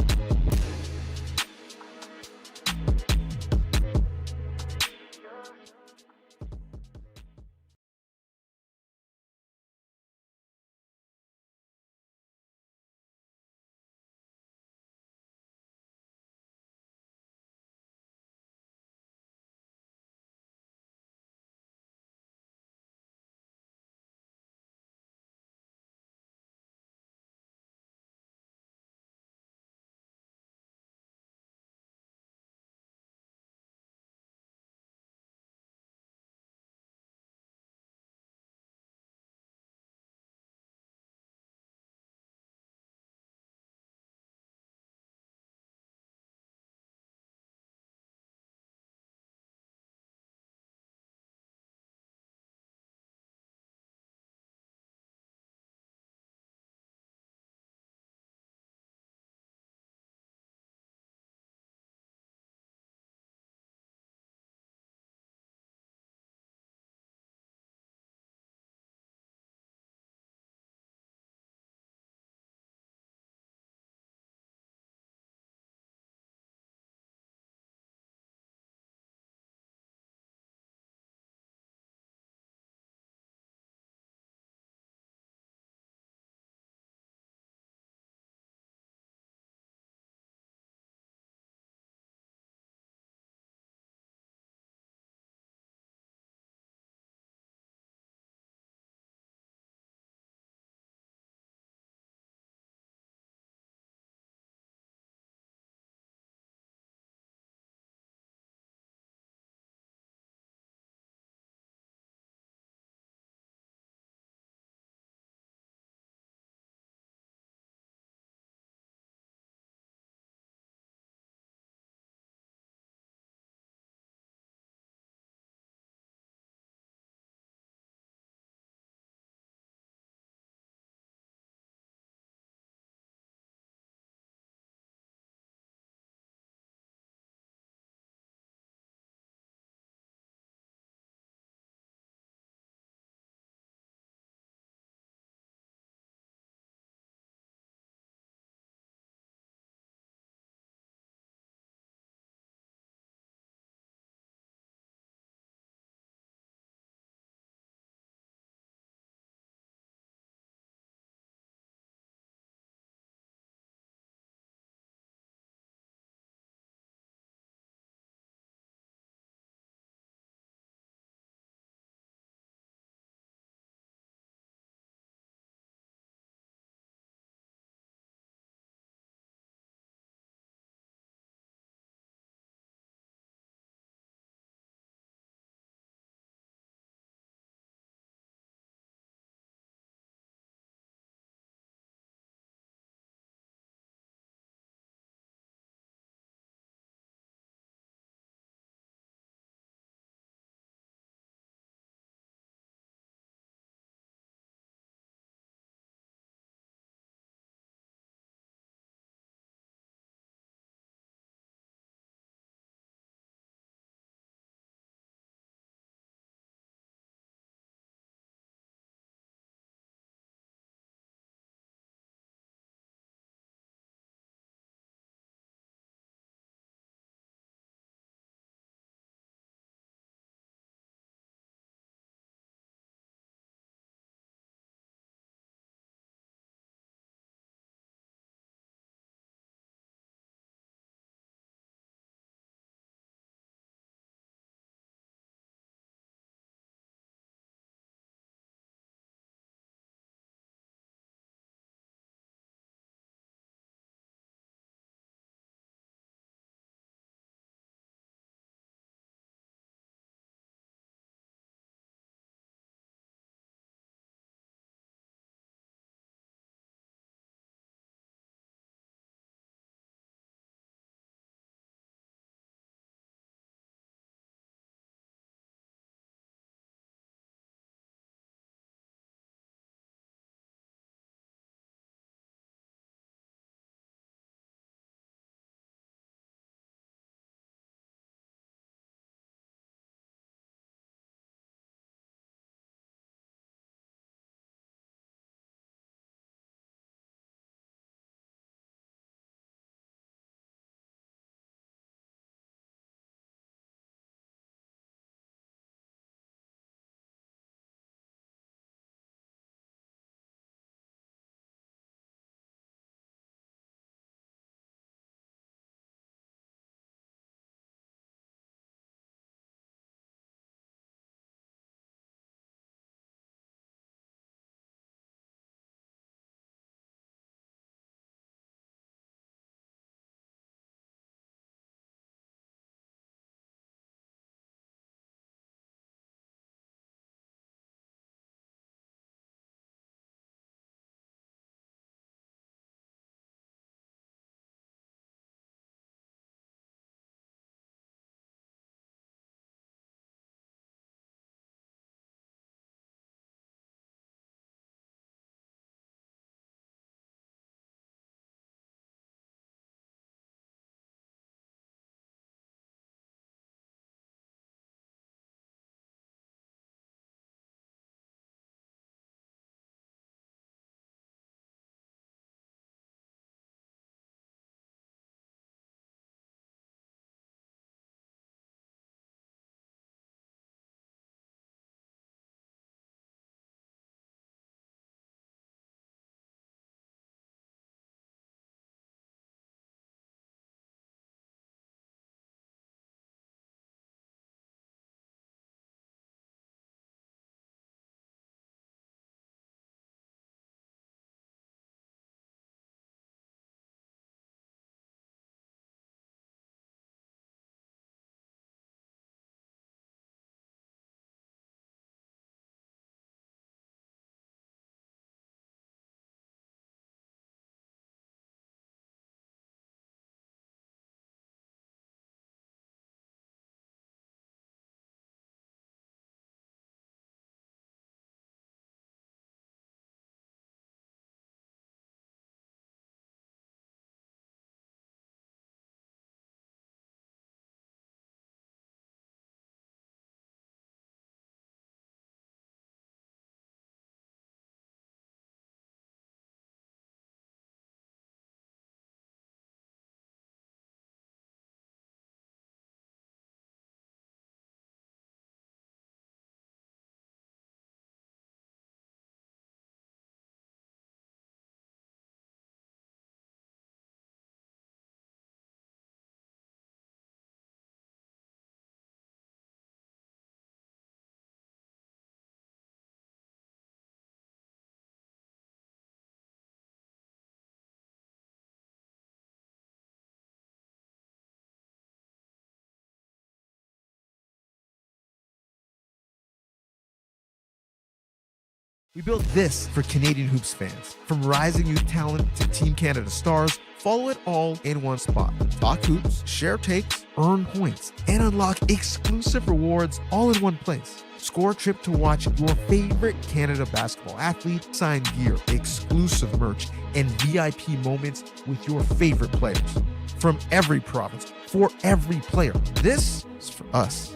C: We built this for Canadian Hoops fans. From rising youth talent to Team Canada stars, follow it all in one spot. Talk hoops, share takes, earn points, and unlock exclusive rewards all in one place. Score a trip to watch your favorite Canada basketball athlete, sign gear, exclusive merch, and VIP moments with your favorite players. From every province, for every player. This is for us.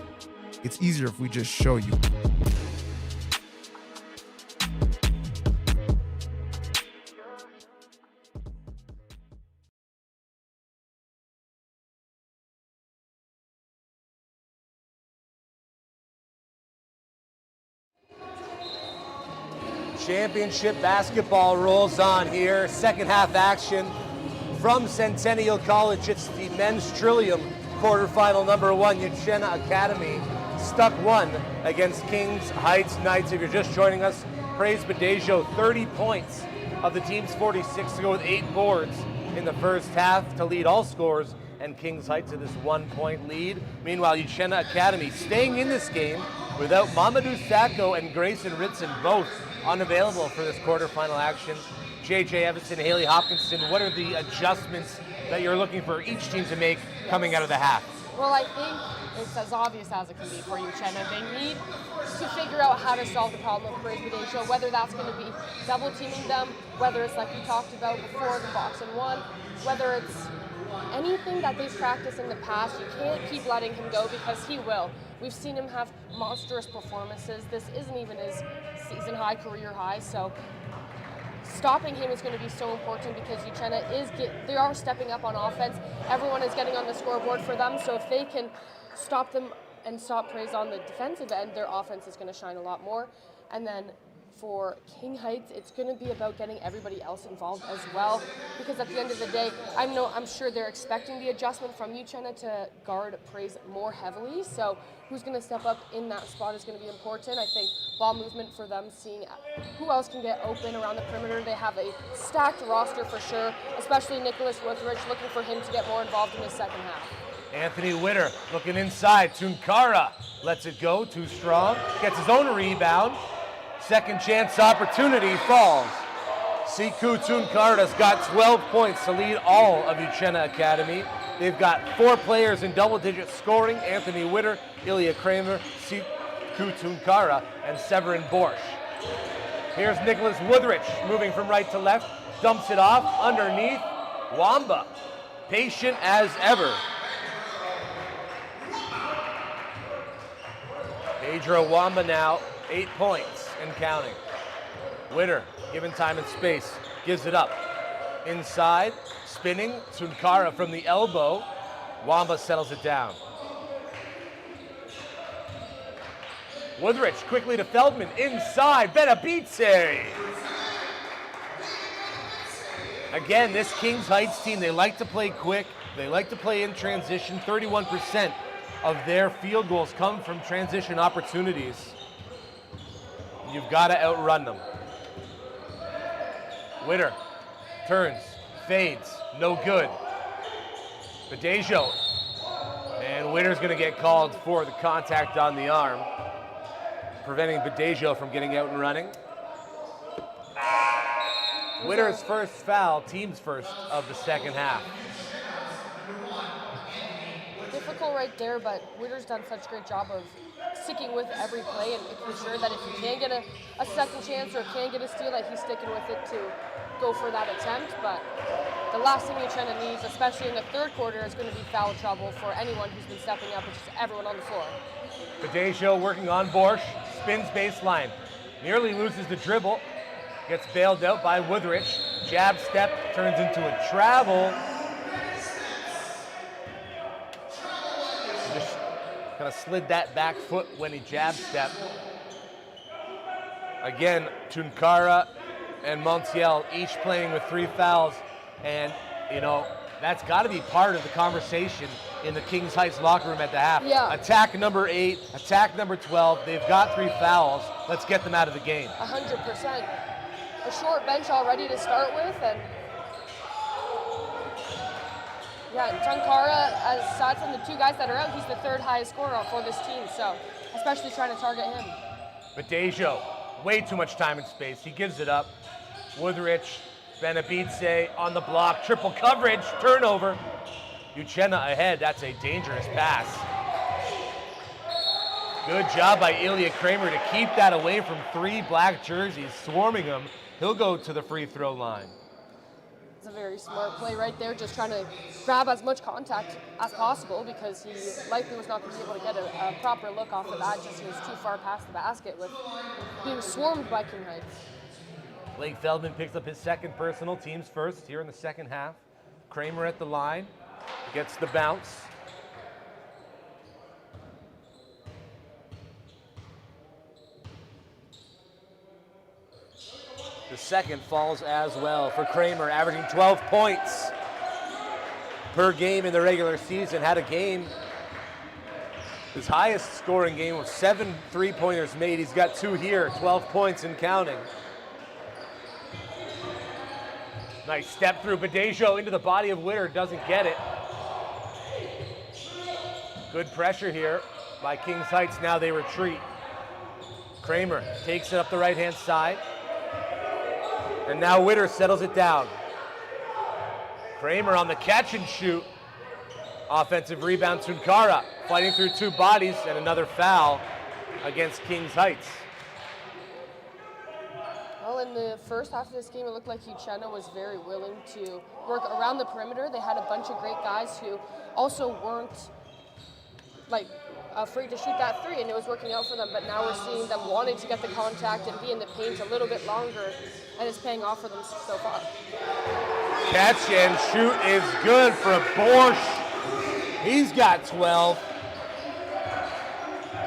C: It's easier if we just show you.
A: Championship basketball rolls on here. Second half action from Centennial College. It's the men's Trillium quarterfinal number 1, Euchenna Academy. Stuck 1 against Kings Heights Knights. If you're just joining us, praise Badejo, 30 points of the team's 46 to go with 8 boards in the first half to lead all scores, and Kings Heights to this 1-point lead. Meanwhile, Euchenna Academy staying in this game without Mamadou Sacco and Grayson Ritson, both unavailable for this quarterfinal action. JJ Evanson, Haley Hopkinson, what are the adjustments that you're looking for each team to make coming out of the half?
B: Well, I think it's as obvious as it can be for Euchenna. They need to figure out how to solve the problem of Praise Badejo, whether that's going to be double teaming them, whether it's like we talked about before, the box and one, whether it's anything that they've practiced in the past. You can't keep letting him go because he will. We've seen him have monstrous performances. This isn't even his season high, career high, so stopping him is going to be so important because Euchenna they are stepping up on offense. Everyone is getting on the scoreboard for them, so if they can stop them and stop Praise on the defensive end, their offense is going to shine a lot more. And then for King Heights, it's going to be about getting everybody else involved as well, because at the end of the day, I'm sure they're expecting the adjustment from Euchenna to guard Praise more heavily, so who's going to step up in that spot is going to be important. I think ball movement for them, seeing who else can get open around the perimeter. They have a stacked roster for sure, especially Nicholas Withridge, looking for him to get more involved in the second half. Anthony Witter looking inside. Tunkara lets it go, too strong, gets his own rebound. Second chance opportunity falls. Siku Tunkara's got 12 points to lead all of Euchenna Academy. They've got 4 players in double-digit scoring: Anthony Witter, Ilya Kramer, Siku Tunkara, and Severin Borsch. Here's Nicholas Woodrich moving from right to left, dumps it off underneath. Wamba, patient as ever. Pedro Wamba now, 8 points and counting. Witter, given time and space, gives it up. Inside, spinning, Tunkara from the elbow. Wamba settles it down. Woodrich quickly to Feldman, inside, Benabice. Again, this Kings Heights team, they like to play quick, they like to play in transition. 31% of their field goals come from transition opportunities. You've got to outrun them. Witter turns, fades, no good. Badejo, and Witter's going to get called for the contact on the arm, preventing Badejo from getting out and running. Witter's first foul, team's first of the second half. Difficult right there, but Witter's done such a great job of sticking with every play and making sure that if he can get a second chance or can get a steal, that he's sticking with it to go for that attempt. But the last thing Euchenna needs, especially in the third quarter, is going to be foul trouble for anyone who's been stepping up, which is everyone on the floor. Badejo working on Borsch, spins baseline, nearly loses the dribble, gets bailed out by Woodrich. Jab step turns into a travel. Just kind of slid that back foot when he jab stepped. Again, Tunkara and Montiel each playing with 3 fouls, and that's got to be part of the conversation in the Kings Heights locker room at the half. Yeah. Attack number 8, attack number 12. They've got 3 fouls. Let's get them out of the game. 100%. A short bench already to start with, and Tunkara, aside from the 2 guys that are out, he's the 3rd highest scorer for this team, so especially trying to target him. Badejo
A: Way too much time and space. He gives it up. Woodrich, Benabice on the block. Triple coverage, turnover. Euchenna ahead. That's a dangerous pass. Good job by Ilya Kramer to keep that away from 3 black jerseys swarming him. He'll go to the free throw line.
B: It's a very smart play right there, just trying to grab as much contact as possible because he likely was not going to be able to get a proper look off of that, just he was too far past the basket with being swarmed by King Heights.
A: Blake Feldman picks up his second personal, team's first here in the second half. Kramer at the line, gets the bounce. The second falls as well for Kramer, averaging 12 points per game in the regular season. Had a game, his highest scoring game with 7 3-pointers made. He's got 2 here, 12 points and counting. Nice step through Badejo into the body of Witter, doesn't get it. Good pressure here by Kings Heights, now they retreat. Kramer takes it up the right-hand side. And now Witter settles it down. Kramer on the catch and shoot. Offensive rebound, Tunkara fighting through 2 bodies and another foul against Kings Heights.
B: Well, in the first half of this game, it looked like Euchenna was very willing to work around the perimeter. They had a bunch of great guys who also weren't afraid to shoot that 3, and it was working out for them. But now we're seeing them wanting to get the contact and be in the paint a little bit longer, and it's paying off for them so far.
A: Catch and shoot is good for Borsch. He's got 12.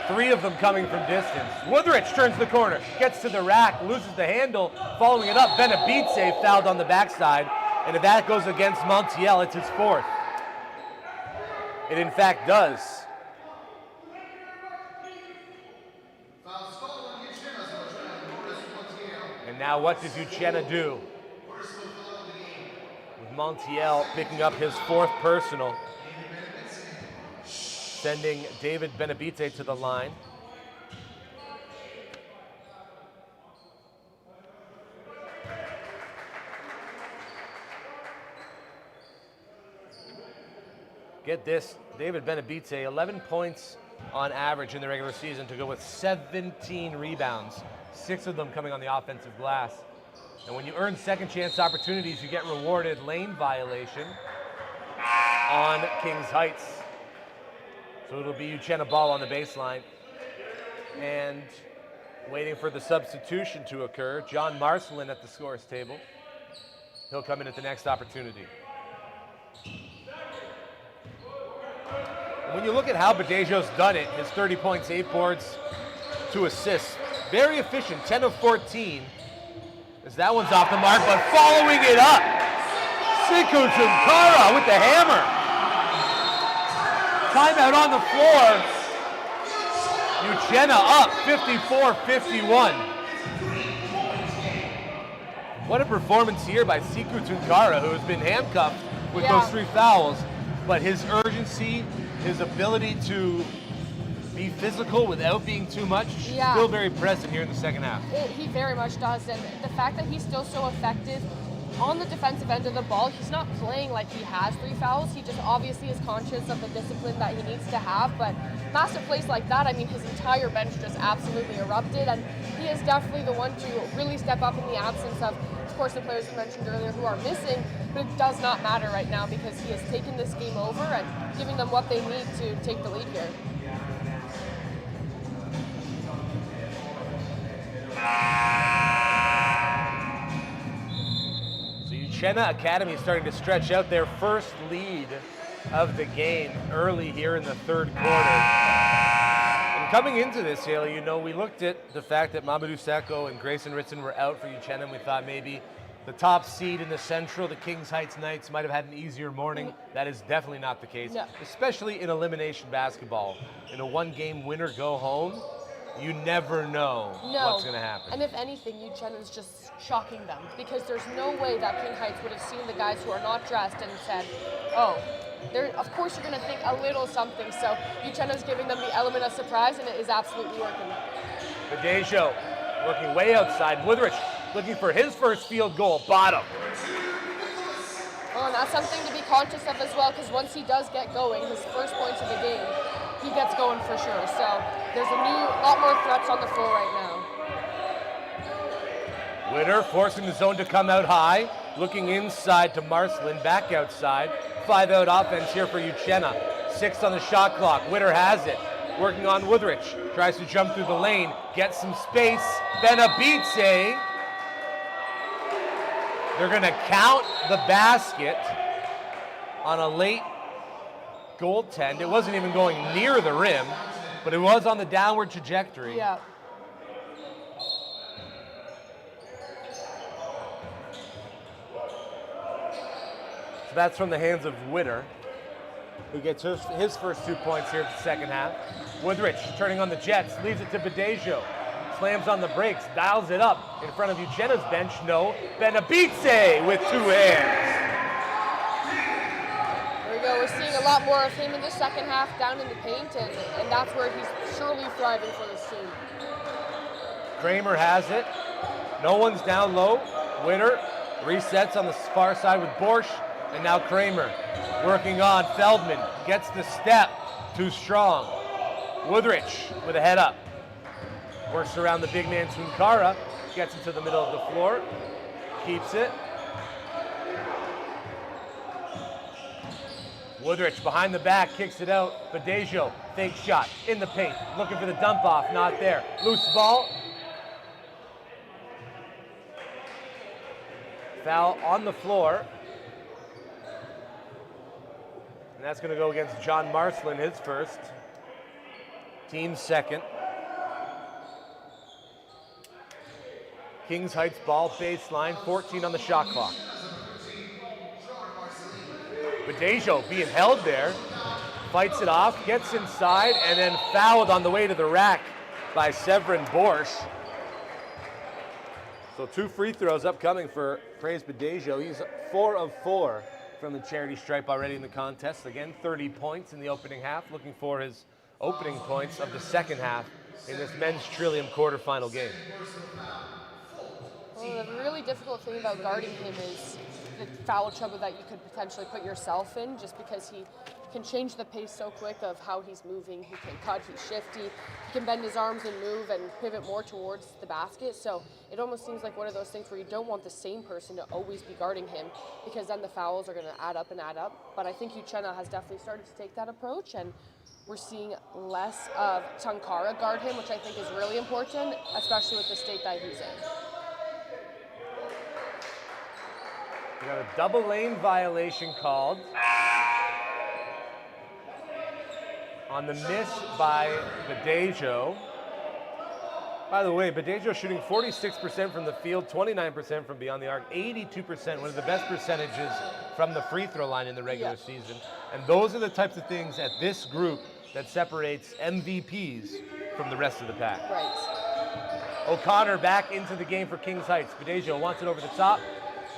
A: 3 of them coming from distance. Woodrich turns the corner, gets to the rack, loses the handle, following it up. Benabice fouled on the backside, and if that goes against Montiel, it's his 4th. It in fact does. And now what does Euchenna do? With Montiel picking up his 4th personal, sending David Benabice to the line. Get this, David Benabice, 11 points on average in the regular season to go with 17 rebounds, 6 of them coming on the offensive glass. And when you earn second chance opportunities, you get rewarded. Lane violation on Kings Heights. So it'll be Euchenna ball on the baseline. And waiting for the substitution to occur, John Marcelin at the scores table. He'll come in at the next opportunity. When you look at how Badejo's done it, his 30 points, 8 boards, 2 assists, very efficient, 10 of 14. As that one's off the mark, but following it up, Siku Tunkara with the hammer. Timeout on the floor. Euchenna up 54-51. What a performance here by Siku Tunkara, who has been handcuffed with those 3 fouls. But his urgency, his ability to be physical without being too much, still very present here in the second half.
B: He very much does, and the fact that he's still so effective on the defensive end of the ball, he's not playing like he has 3 fouls. He just obviously is conscious of the discipline that he needs to have, but massive plays like that, I mean, his entire bench just absolutely erupted, and he is definitely the one to really step up in the absence of course, the players we mentioned earlier who are missing, but it does not matter right now because he has taken this game over and giving them what they need to take the lead here.
A: So Euchenna Academy is starting to stretch out their first lead of the game early here in the 3rd quarter. And coming into this, Haley, you know, we looked at the fact that Mamadou Sakho and Grayson Ritson were out for Euchenna, and we thought maybe the top seed in the Central, the Kings Heights Knights, might have had an easier morning. That is definitely not the case, especially in elimination basketball. In a 1-game winner go home, you never know what's going to happen.
B: And if anything, Euchenna is just shocking them because there's no way that King Heights would have seen the guys who are not dressed and said, oh, of course you're going to think a little something. So Euchenna is giving them the element of surprise, and it is absolutely working.
A: Badejo working way outside. Woodrich looking for his first field goal, bottom.
B: Well, and that's something to be conscious of as well, because once he does get going, his first points of the game, he gets going for sure. So there's a lot more threats on the floor right now.
A: Witter forcing the zone to come out high, looking inside to Marcelin, back outside. 5-out offense here for Euchenna. 6 on the shot clock. Witter has it. Working on Woodrich. Tries to jump through the lane. Gets some space. Benabice. They're going to count the basket on a late goaltend. It wasn't even going near the rim, but it was on the downward trajectory.
B: Yeah.
A: So that's from the hands of Witter, who gets his first 2 points here in the second half. Woodrich turning on the Jets, leaves it to Badejo. Slams on the brakes, dials it up in front of Euchenna's bench. No, Benabice with 2 hands.
B: There we go. We're seeing a lot more of him in the second half down in the paint, and that's where he's surely thriving for this team.
A: Kramer has it. No one's down low. Witter resets on the far side with Borsch, and now Kramer working on Feldman. Gets the step, too strong. Woodrich with a head up. Works around the big man Tunkara, gets into the middle of the floor, keeps it. Woodrich behind the back, kicks it out. Badejo, fake shot, in the paint, looking for the dump off, not there. Loose ball. Foul on the floor. And that's gonna go against John Marcelin, his first. Team second. Kings Heights ball, baseline, 14 on the shot clock. Badejo being held there, fights it off, gets inside, and then fouled on the way to the rack by Severin Borsch. So 2 free throws upcoming for Praise Badejo. He's 4 of 4 from the charity stripe already in the contest. Again, 30 points in the opening half, looking for his opening points of the second half in this men's Trillium quarterfinal game.
B: Well, the really difficult thing about guarding him is the foul trouble that you could potentially put yourself in, just because he can change the pace so quick of how he's moving. He can cut, he's shifty, he can bend his arms and move and pivot more towards the basket. So it almost seems like one of those things where you don't want the same person to always be guarding him, because then the fouls are going to add up and add up. But I think Euchenna has definitely started to take that approach, and we're seeing less of Tunkara guard him, which I think is really important, especially with the state that he's in.
A: We got a double lane violation called on the miss by Badejo. By the way, Badejo shooting 46% from the field, 29% from beyond the arc, 82%, one of the best percentages from the free throw line in the regular season. And those are the types of things at this group that separates MVPs from the rest of the pack.
B: Right.
A: O'Connor back into the game for Kings Heights. Badejo wants it over the top.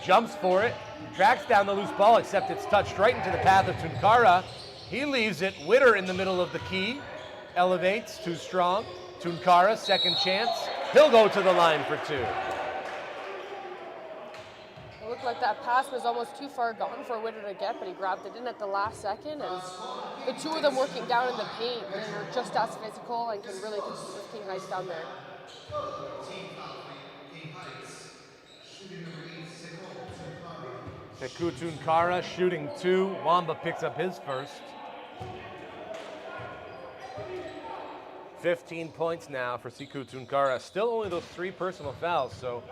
A: Jumps for it, tracks down the loose ball, except it's touched right into the path of Tunkara. He leaves it. Witter in the middle of the key. Elevates, too strong. Tunkara, second chance. He'll go to the line for 2.
B: It looked like that pass was almost too far gone for Witter to get, but he grabbed it in at the last second. And the 2 of them working down in the paint, they were just as physical and can really compete with King Heights down there.
A: Sekou Tunkara shooting 2. Wamba picks up his first. 15 points now for Sekou Tunkara. Still only those 3 personal fouls, so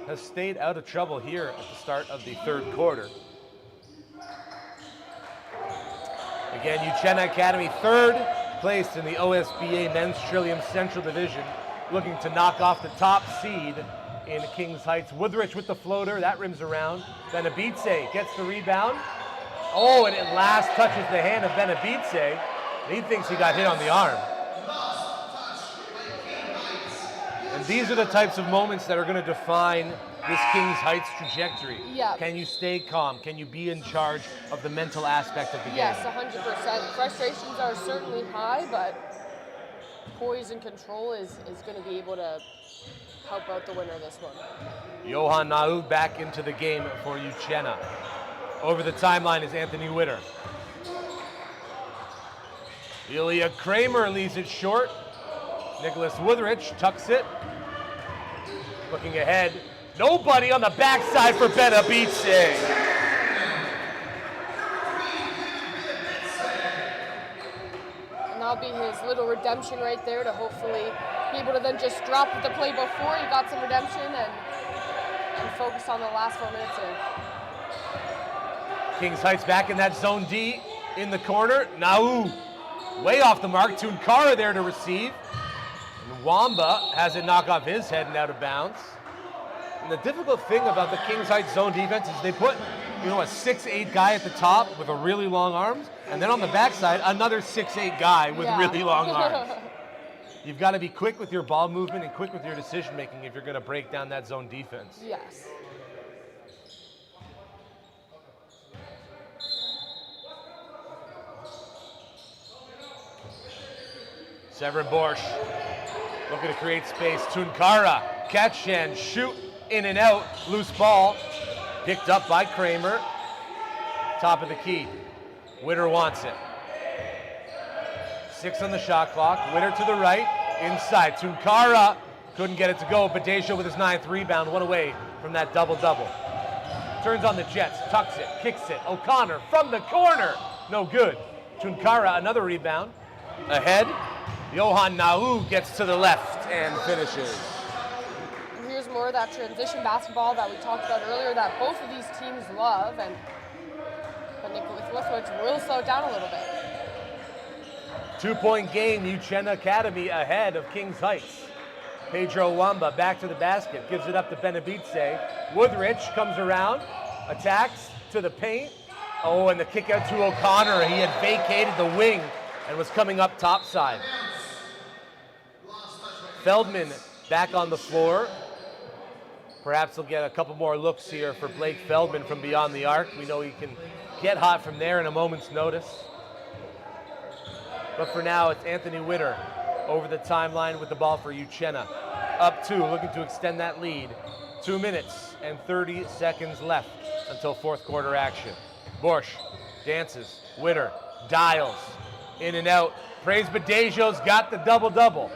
A: has stayed out of trouble here at the start of the third quarter. Again, Euchenna Academy, 3rd place in the OSBA Men's Trillium Central Division, looking to knock off the top seed in Kings Heights. Woodrich with the floater, that rims around. Benabice gets the rebound. Oh, and it last touches the hand of Benabice. He thinks he got hit on the arm. And these are the types of moments that are going to define this Kings Heights trajectory.
B: Yeah.
A: Can you stay calm? Can you be in charge of the mental aspect of the game?
B: Yes, 100%. Frustrations are certainly high, but poise and control is going to be able to help out the winner this one.
A: Johan Nau back into the game for Euchenna. Over the timeline is Anthony Witter. Ilya Kramer leaves it short. Nicholas Wutherich tucks it. Looking ahead. Nobody on the backside for Benabice.
B: And that'll be his little redemption right there to hopefully be able to then just drop the play before. He got some redemption and focus on the last 4 minutes here.
A: Kings Heights back in that zone D in the corner. Nau way off the mark. Tunkara there to receive. And Wamba has it knock off his head and out of bounds. And the difficult thing about the Kings Heights zone defense is they put, a 6'8" guy at the top with a really long arms, and then on the backside, another 6'8" guy with really long arms. You've got to be quick with your ball movement and quick with your decision making if you're going to break down that zone defense.
B: Yes.
A: Severin Borsch looking to create space. Tunkara, catch and shoot, in and out, loose ball, picked up by Kramer. Top of the key. Witter wants it. 6 on the shot clock. Witter to the right, inside. Tunkara couldn't get it to go. Badejo with his 9th rebound, one away from that double-double. Turns on the Jets, tucks it, kicks it. O'Connor from the corner, no good. Tunkara, another rebound. Ahead, Johan Nau gets to the left and finishes.
B: And here's more of that transition basketball that we talked about earlier that both of these teams love, but Nicholas Wutherich will slow it down a little bit.
A: 2-point game, Euchenna Academy ahead of Kings Heights. Pedro Wamba back to the basket, gives it up to Benabice. Wutherich comes around, attacks to the paint. Oh, and the kick out to O'Connor. He had vacated the wing and was coming up topside. Feldman back on the floor. Perhaps he'll get a couple more looks here for Blake Feldman from beyond the arc. We know he can get hot from there in a moment's notice. But for now, it's Anthony Witter over the timeline with the ball for Euchenna. Up 2, looking to extend that lead. 2 minutes and 30 seconds left until fourth quarter action. Borsch dances, Witter dials, in and out. Praise Badejo's got the double-double.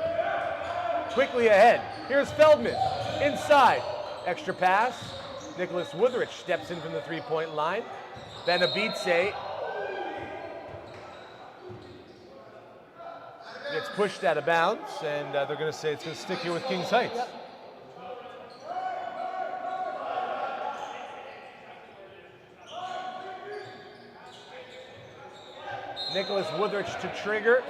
A: Quickly ahead, here's Feldman, inside. Extra pass, Nicholas Wutherich steps in from the three-point line. Benabice gets pushed out of bounds, and they're going to say it's going to stick here with Kings Heights.
B: Yep.
A: Nicholas Wutherich to trigger.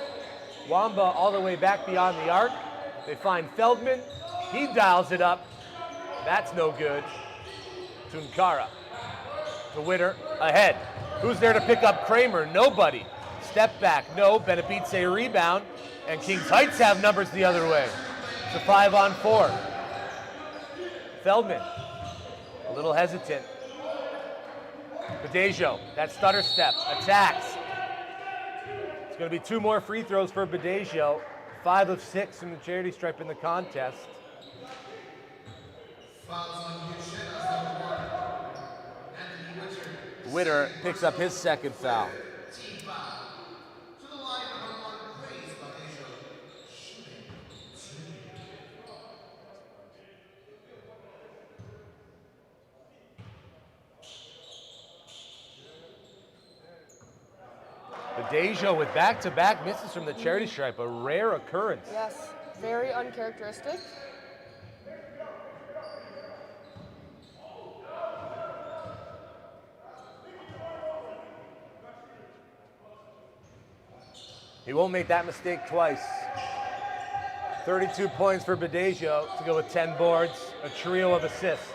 A: Wamba all the way back beyond the arc. They find Feldman. He dials it up. That's no good. Tunkara to Witter. Ahead. Who's there to pick up Kramer? Nobody. Step back. No. Benabice rebound. And Kings Heights have numbers the other way. It's a 5-on-4. Feldman. A little hesitant. Badejo. That stutter step. Attacks. It's going to be 2 more free throws for Badejo. 5 of 6 from the charity stripe in the contest. Witter picks up his second foul. Badejo with back-to-back misses from the charity stripe, a rare occurrence.
B: Yes, very uncharacteristic.
A: He won't make that mistake twice. 32 points for Badejo to go with 10 boards, a trio of assists.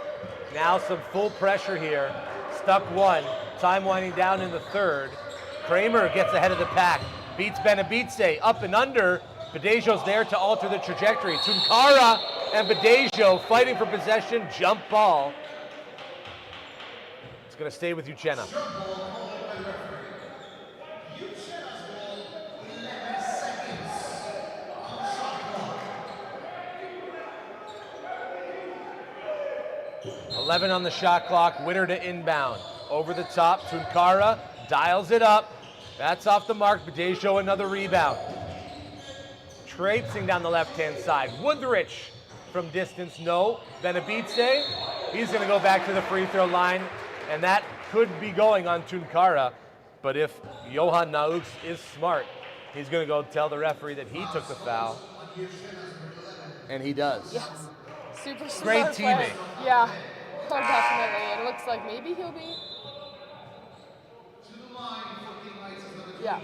A: Now some full pressure here. Stuck 1, time winding down in the third. Kramer gets ahead of the pack, beats Benabice, up and under. Badejo's there to alter the trajectory. Tunkara and Badejo fighting for possession, jump ball. It's going to stay with Euchenna. 11 on the shot clock, Witter to inbound. Over the top, Tunkara dials it up. That's off the mark, Badejo another rebound. Traipsing down the left-hand side. Woodrich from distance, no. Benabice, he's gonna go back to the free throw line, and that could be going on Tunkara, but if Johan Naux is smart, he's gonna go tell the referee that he took the foul, and he does.
B: Yes, super smart.
A: Great
B: play.
A: teammate.
B: Yeah, oh, definitely. It looks like maybe he'll be. Yeah.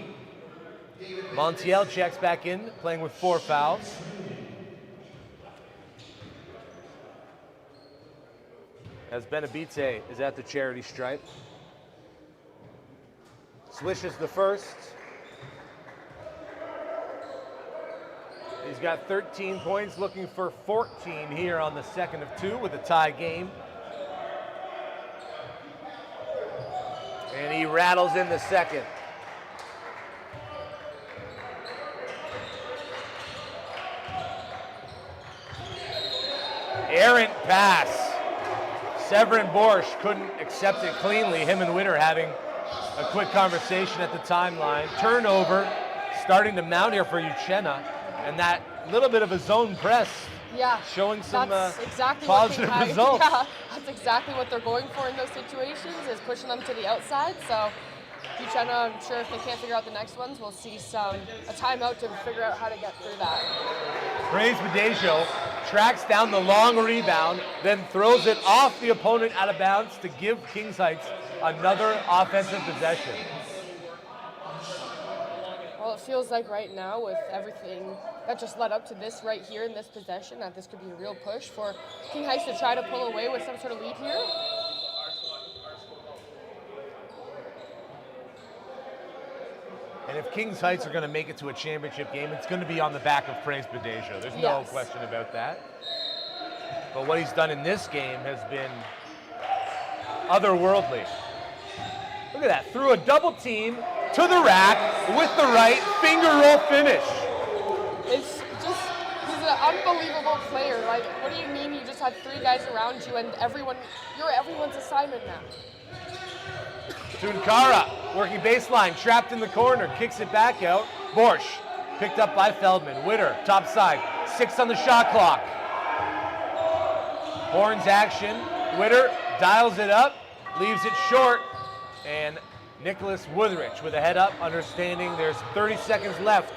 A: Montiel checks back in, playing with 4 fouls. As Benabice is at the charity stripe. Swishes the first. He's got 13 points, looking for 14 here on the second of 2 with a tie game. And he rattles in the second. Errant pass. Severin Borsch couldn't accept it cleanly. Him and Witter having a quick conversation at the timeline. Turnover starting to mount here for Euchenna. And that little bit of a zone press showing some
B: exactly
A: positive results.
B: Yeah, that's exactly what they're going for in those situations, is pushing them to the outside. So Euchenna, I'm sure if they can't figure out the next ones, we'll see a timeout to figure out how to get through that.
A: Praise Badejo tracks down the long rebound, then throws it off the opponent out of bounds to give Kings Heights another offensive possession.
B: Well, it feels like right now with everything that just led up to this right here in this possession, that this could be a real push for King Heights to try to pull away with some sort of lead here.
A: And if Kings Heights are going to make it to a championship game, it's going to be on the back of Praise Badejo. There's no question about that. But what he's done in this game has been otherworldly. Look at that. Through a double team to the rack with the right finger roll finish.
B: It's just, he's an unbelievable player. Like, what do you mean you just had 3 guys around you and you're everyone's assignment now?
A: Tunkara working baseline, trapped in the corner, kicks it back out. Borsch picked up by Feldman. Witter, top side, 6 on the shot clock. Horns action. Witter dials it up, leaves it short, and Nicholas Woodrich with a head up, understanding there's 30 seconds left.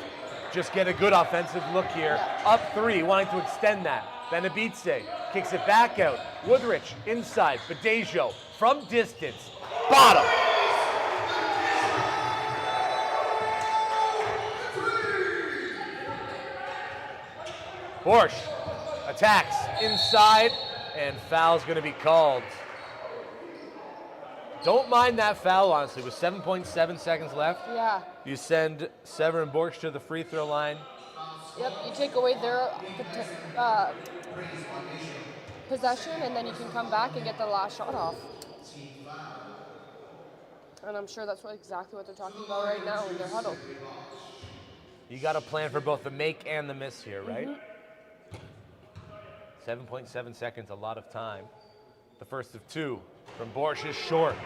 A: Just get a good offensive look here. Up 3, wanting to extend that. Benabice kicks it back out. Woodrich inside. Badejo from distance. Bottom. Borsch attacks inside, and foul's going to be called. Don't mind that foul, honestly. With 7.7 seconds left, you send Severin Borsch to the free throw line.
B: Yep, you take away their possession, and then you can come back and get the last shot off. And I'm sure that's exactly what they're talking about right now in their huddle.
A: You got to plan for both the make and the miss here, right? 7.7 seconds, a lot of time. The first of 2 from Borsch is short.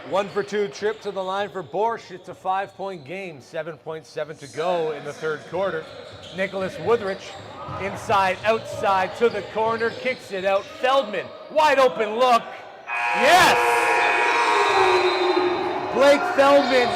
A: One for 2 trip to the line for Borsch. It's a 5-point game, 7.7 to go in the third quarter. Nicholas Woodrich inside, outside to the corner, kicks it out. Feldman, wide open look. Yes! Blake Feldman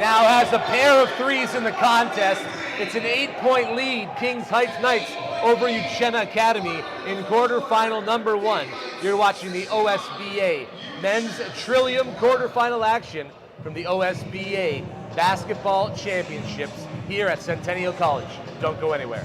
A: now has a pair of 3s in the contest. It's an 8-point lead, Kings Heights Knights over Euchenna Academy in quarterfinal number 1. You're watching the OSBA Men's Trillium quarterfinal action from the OSBA Basketball Championships here at Centennial College. Don't go anywhere.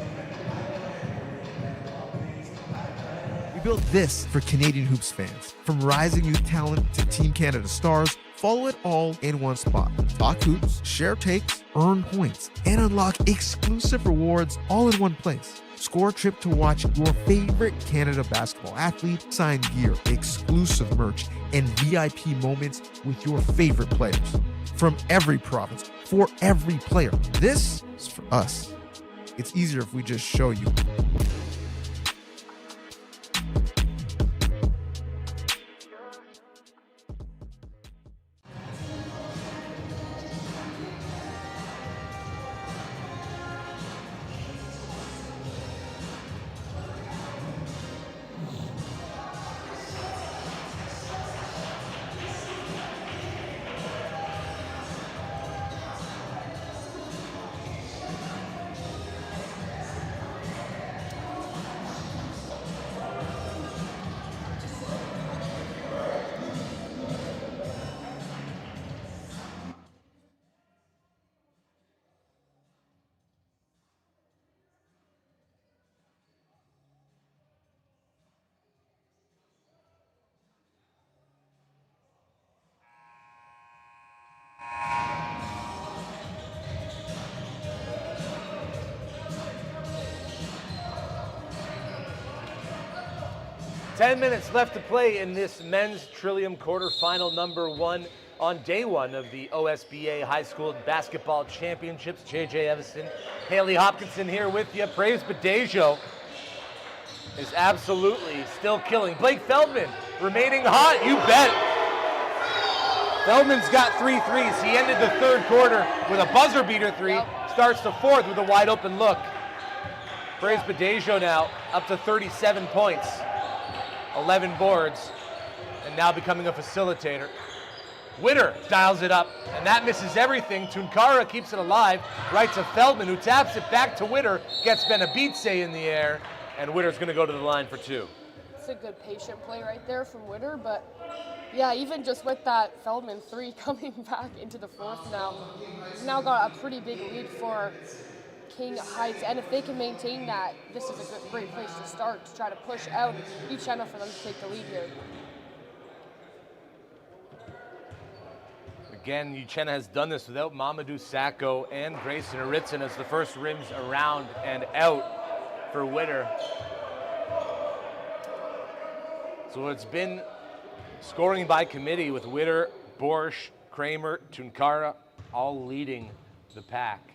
C: We built this for Canadian hoops fans. From rising youth talent to Team Canada stars, follow it all in one spot. Talk hoops, share takes, earn points, and unlock exclusive rewards all in one place. Score a trip to watch your favorite Canada basketball athlete, sign gear, exclusive merch, and VIP moments with your favorite players. From every province, for every player. This is for us. It's easier if we just show you.
A: Ten minutes left to play in this men's Trillium quarterfinal number 1 on day 1 of the OSBA High School Basketball Championships. JJ Evison, Haley Hopkinson here with you. Praise Badejo is absolutely still killing. Blake Feldman remaining hot, you bet. Feldman's got 3 threes. He ended the third quarter with a buzzer beater 3. Starts the fourth with a wide open look. Praise Badejo now up to 37 points. 11 boards, and now becoming a facilitator. Witter dials it up, and that misses everything. Tunkara keeps it alive, right to Feldman, who taps it back to Witter, gets Benabice in the air, and Witter's gonna go to the line for 2.
B: It's a good patient play right there from Witter, but yeah, even just with that Feldman 3 coming back into the fourth now, he's now got a pretty big lead for King Heights, and if they can maintain that, this is a great place to start to try to push out Euchenna for them to take the lead here.
A: Again, Euchenna has done this without Mamadou Sakho and Grayson Aritzin as the first rims around and out for Witter. So it's been scoring by committee with Witter, Borsch, Kramer, Tunkara all leading the pack.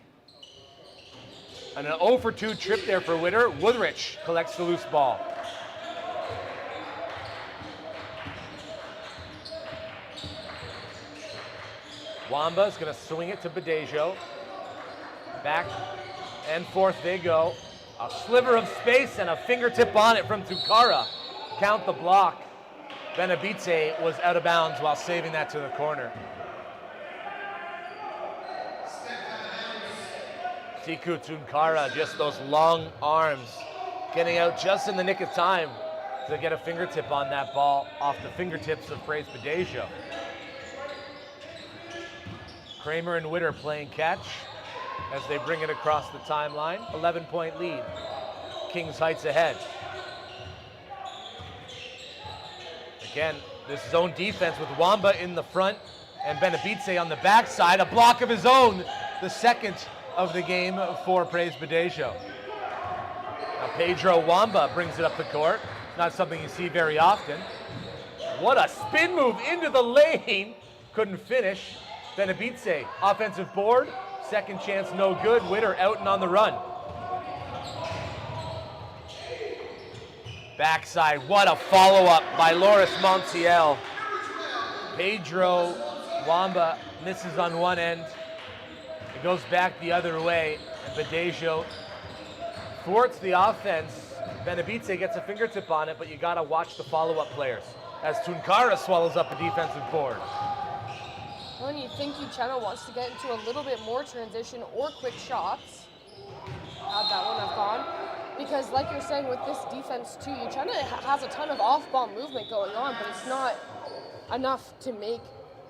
A: And an 0 for 2 trip there for Witter. Woodrich collects the loose ball. Wamba is going to swing it to Badejo. Back and forth they go. A sliver of space and a fingertip on it from Tunkara. Count the block. Benabice was out of bounds while saving that to the corner. Tiku Tunkara, just those long arms, getting out just in the nick of time to get a fingertip on that ball off the fingertips of Praise Badejo. Kramer and Witter playing catch as they bring it across the timeline. 11-point lead. Kings Heights ahead. Again, this zone defense with Wamba in the front and Benabice on the backside. A block of his own, the second of the game for Praise Badejo. Now Pedro Wamba brings it up the court. Not something you see very often. What a spin move into the lane. Couldn't finish. Benabice, offensive board. Second chance, no good. Witter out and on the run. Backside, what a follow-up by Loris Montiel. Pedro Wamba misses on one end. It goes back the other way, and Badejo thwarts the offense. Benabice gets a fingertip on it, but you gotta watch the follow-up players as Tunkara swallows up a defensive board.
B: Well, and you think Euchenna wants to get into a little bit more transition or quick shots. How'd that one have gone? Because like you're saying with this defense too, Euchenna has a ton of off-ball movement going on, but it's not enough to make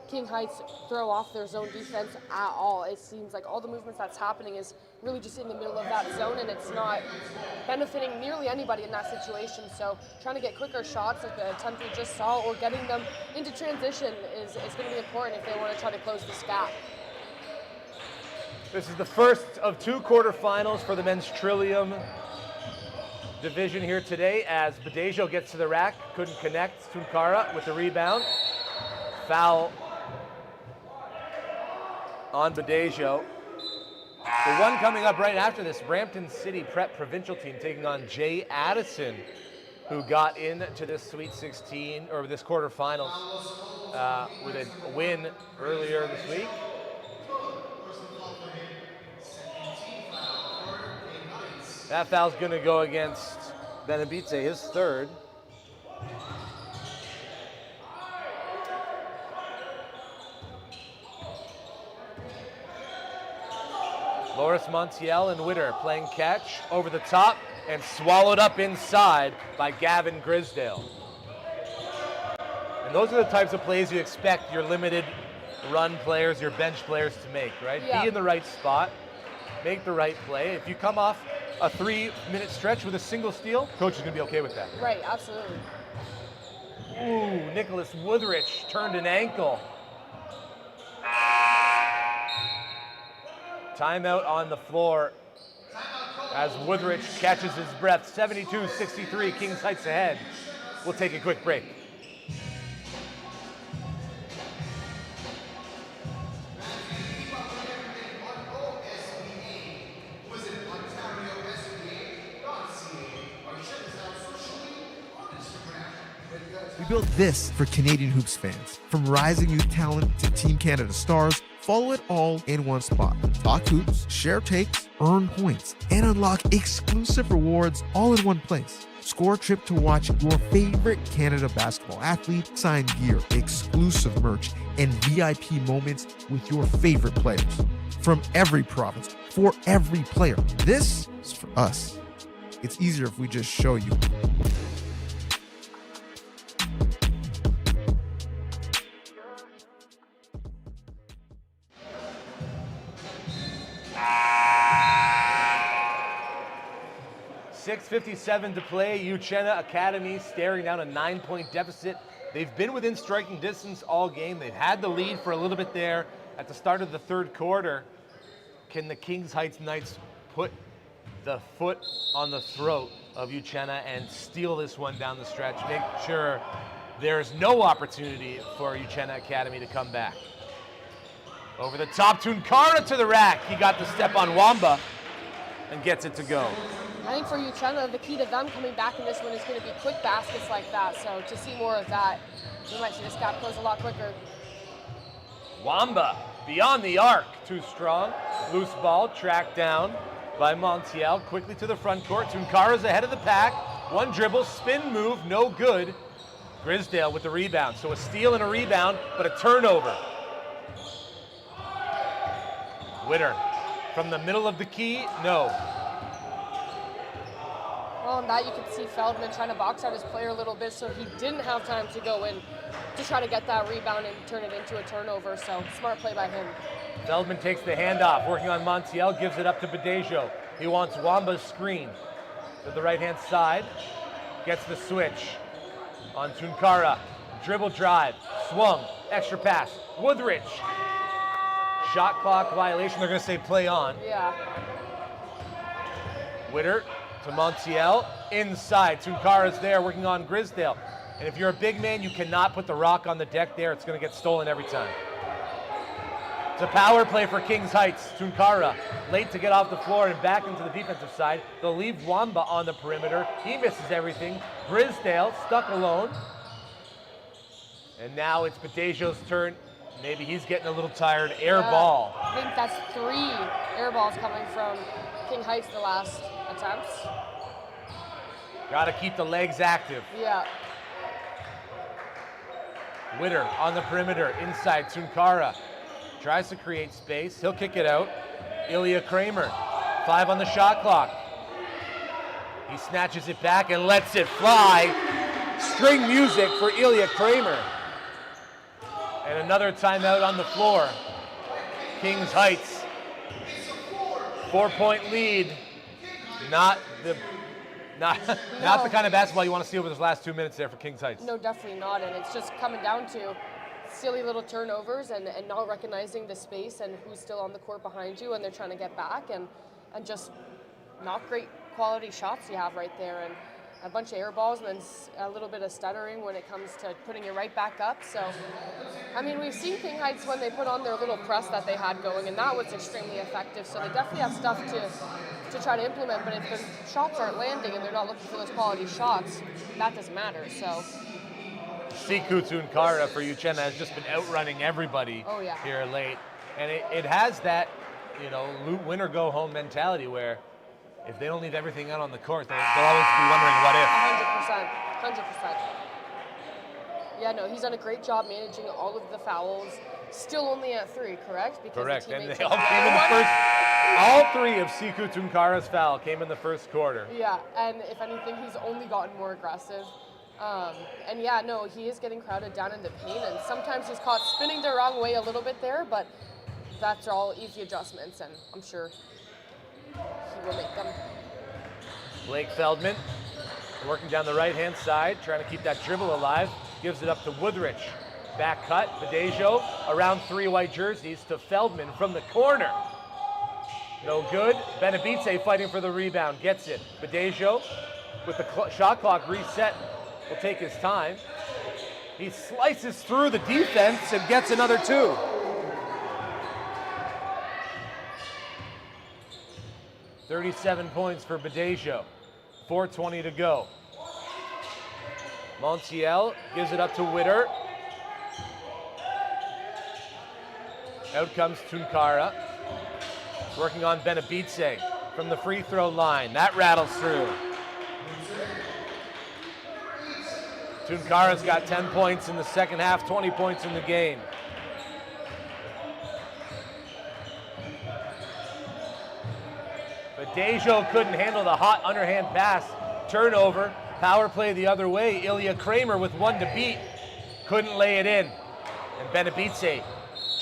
B: King Heights throw off their zone defense at all. It seems like all the movements that's happening is really just in the middle of that zone, and it's not benefiting nearly anybody in that situation. So trying to get quicker shots like the attempt we just saw, or getting them into transition is going to be important if they want to try to close this gap.
A: This is the first of 2 quarterfinals for the men's Trillium division here today as Badejo gets to the rack, couldn't connect. Tunkara with the rebound. Foul on Badejo. The one coming up right after this, Brampton City Prep Provincial team taking on Jay Addison, who got into this Sweet 16, or this quarterfinals, with a win earlier this week. That foul's going to go against Benabice, his third. Loris Montiel and Witter playing catch over the top and swallowed up inside by Gavin Grisdale. And those are the types of plays you expect your limited run players, your bench players to make, right?
B: Yeah.
A: Be in the right spot, make the right play. If you come off a 3-minute stretch with a single steal, coach is going to be okay with that.
B: Right, absolutely.
A: Ooh, Nicholas Woodrich turned an ankle. Timeout on the floor as Woodrich catches his breath. 72-63, Kings Heights ahead. We'll take a quick break.
C: We built this for Canadian Hoops fans. From rising youth talent to Team Canada stars, follow it all in one spot. Talk hoops, share takes, earn points, and unlock exclusive rewards all in one place. Score a trip to watch your favorite Canada basketball athlete, sign gear, exclusive merch, and VIP moments with your favorite players. From every province, for every player. This is for us. It's easier if we just show you.
A: .6:57 to play. Euchenna Academy staring down a 9-point deficit. They've been within striking distance all game. They've had the lead for a little bit there at the start of the third quarter. Can the Kings Heights Knights put the foot on the throat of Euchenna and steal this one down the stretch? Make sure there's no opportunity for Euchenna Academy to come back. Over the top, Tunkara to the rack. He got the step on Wamba and gets it to go.
B: I think for Euchenna, the key to them coming back in this one is going to be quick baskets like that. So to see more of that, we might see this gap close a lot quicker.
A: Wamba beyond the arc, too strong. Loose ball tracked down by Montiel. Quickly to the front court. Tunkara's ahead of the pack. One dribble, spin move, no good. Grisdale with the rebound. So a steal and a rebound, but a turnover. Witter from the middle of the key, no.
B: Well, in that you could see Feldman trying to box out his player a little bit, so he didn't have time to go in to try to get that rebound and turn it into a turnover. So smart play by him.
A: Feldman takes the handoff, working on Montiel, gives it up to Badejo. He wants Wamba's screen to the right-hand side. Gets the switch on Tunkara. Dribble drive, swung, extra pass. Woodrich. Shot clock violation. They're going to say play on.
B: Yeah.
A: Witter to Montiel, inside. Tunkara's there working on Grisdale. And if you're a big man, you cannot put the rock on the deck there. It's going to get stolen every time. It's a power play for Kings Heights. Tunkara late to get off the floor and back into the defensive side. They'll leave Wamba on the perimeter. He misses everything. Grisdale stuck alone. And now it's Badejo's turn. Maybe he's getting a little tired. Air ball.
B: I think that's 3 air balls coming from King Heights the last attempts.
A: Got to keep the legs active.
B: Yeah.
A: Witter on the perimeter, inside. Tunkara tries to create space. He'll kick it out. Ilya Kramer, 5 on the shot clock. He snatches it back and lets it fly. String music for Ilya Kramer. And another timeout on the floor. Kings Heights, 4-point lead. Not the kind of basketball you want to see over those last 2 minutes there for Kings Heights.
B: No, definitely not. And it's just coming down to silly little turnovers and not recognizing the space and who's still on the court behind you, and they're trying to get back, and just not great quality shots you have right there, and a bunch of air balls, and then a little bit of stuttering when it comes to putting it right back up. So, I mean, we've seen King Heights when they put on their little press that they had going, and that was extremely effective. So they definitely have stuff to try to implement, but if the shots aren't landing and they're not looking for those quality shots, that doesn't matter. So
A: Siku Tunkara for Euchenna has just been outrunning everybody here late. And it has that, win or go home mentality where if they don't leave everything out on the court, they'll always be wondering what if.
B: 100%. Yeah, no, he's done a great job managing all of the fouls. Still only at 3, correct? Because
A: correct,
B: the
A: and they all came in the first. All 3 of Siku Tunkara's foul came in the first quarter.
B: Yeah, and if anything, he's only gotten more aggressive. And yeah, no, he is getting crowded down in the paint, and sometimes he's caught spinning the wrong way a little bit there, but that's all easy adjustments, and I'm sure he will make them.
A: Blake Feldman working down the right-hand side, trying to keep that dribble alive. Gives it up to Woodrich. Back cut, Badejo around 3 white jerseys to Feldman from the corner. No good. Benabice fighting for the rebound, gets it. Badejo with the shot clock reset will take his time. He slices through the defense and gets another 2. $37 points for Badejo. 4:20 to go. Montiel gives it up to Witter. Out comes Tunkara. Working on Benabice from the free throw line. That rattles through. Tunkara's got 10 points in the second half, 20 points in the game. But Badejo couldn't handle the hot underhand pass. Turnover, power play the other way. Ilya Kramer with 1 to beat. Couldn't lay it in. And Benabice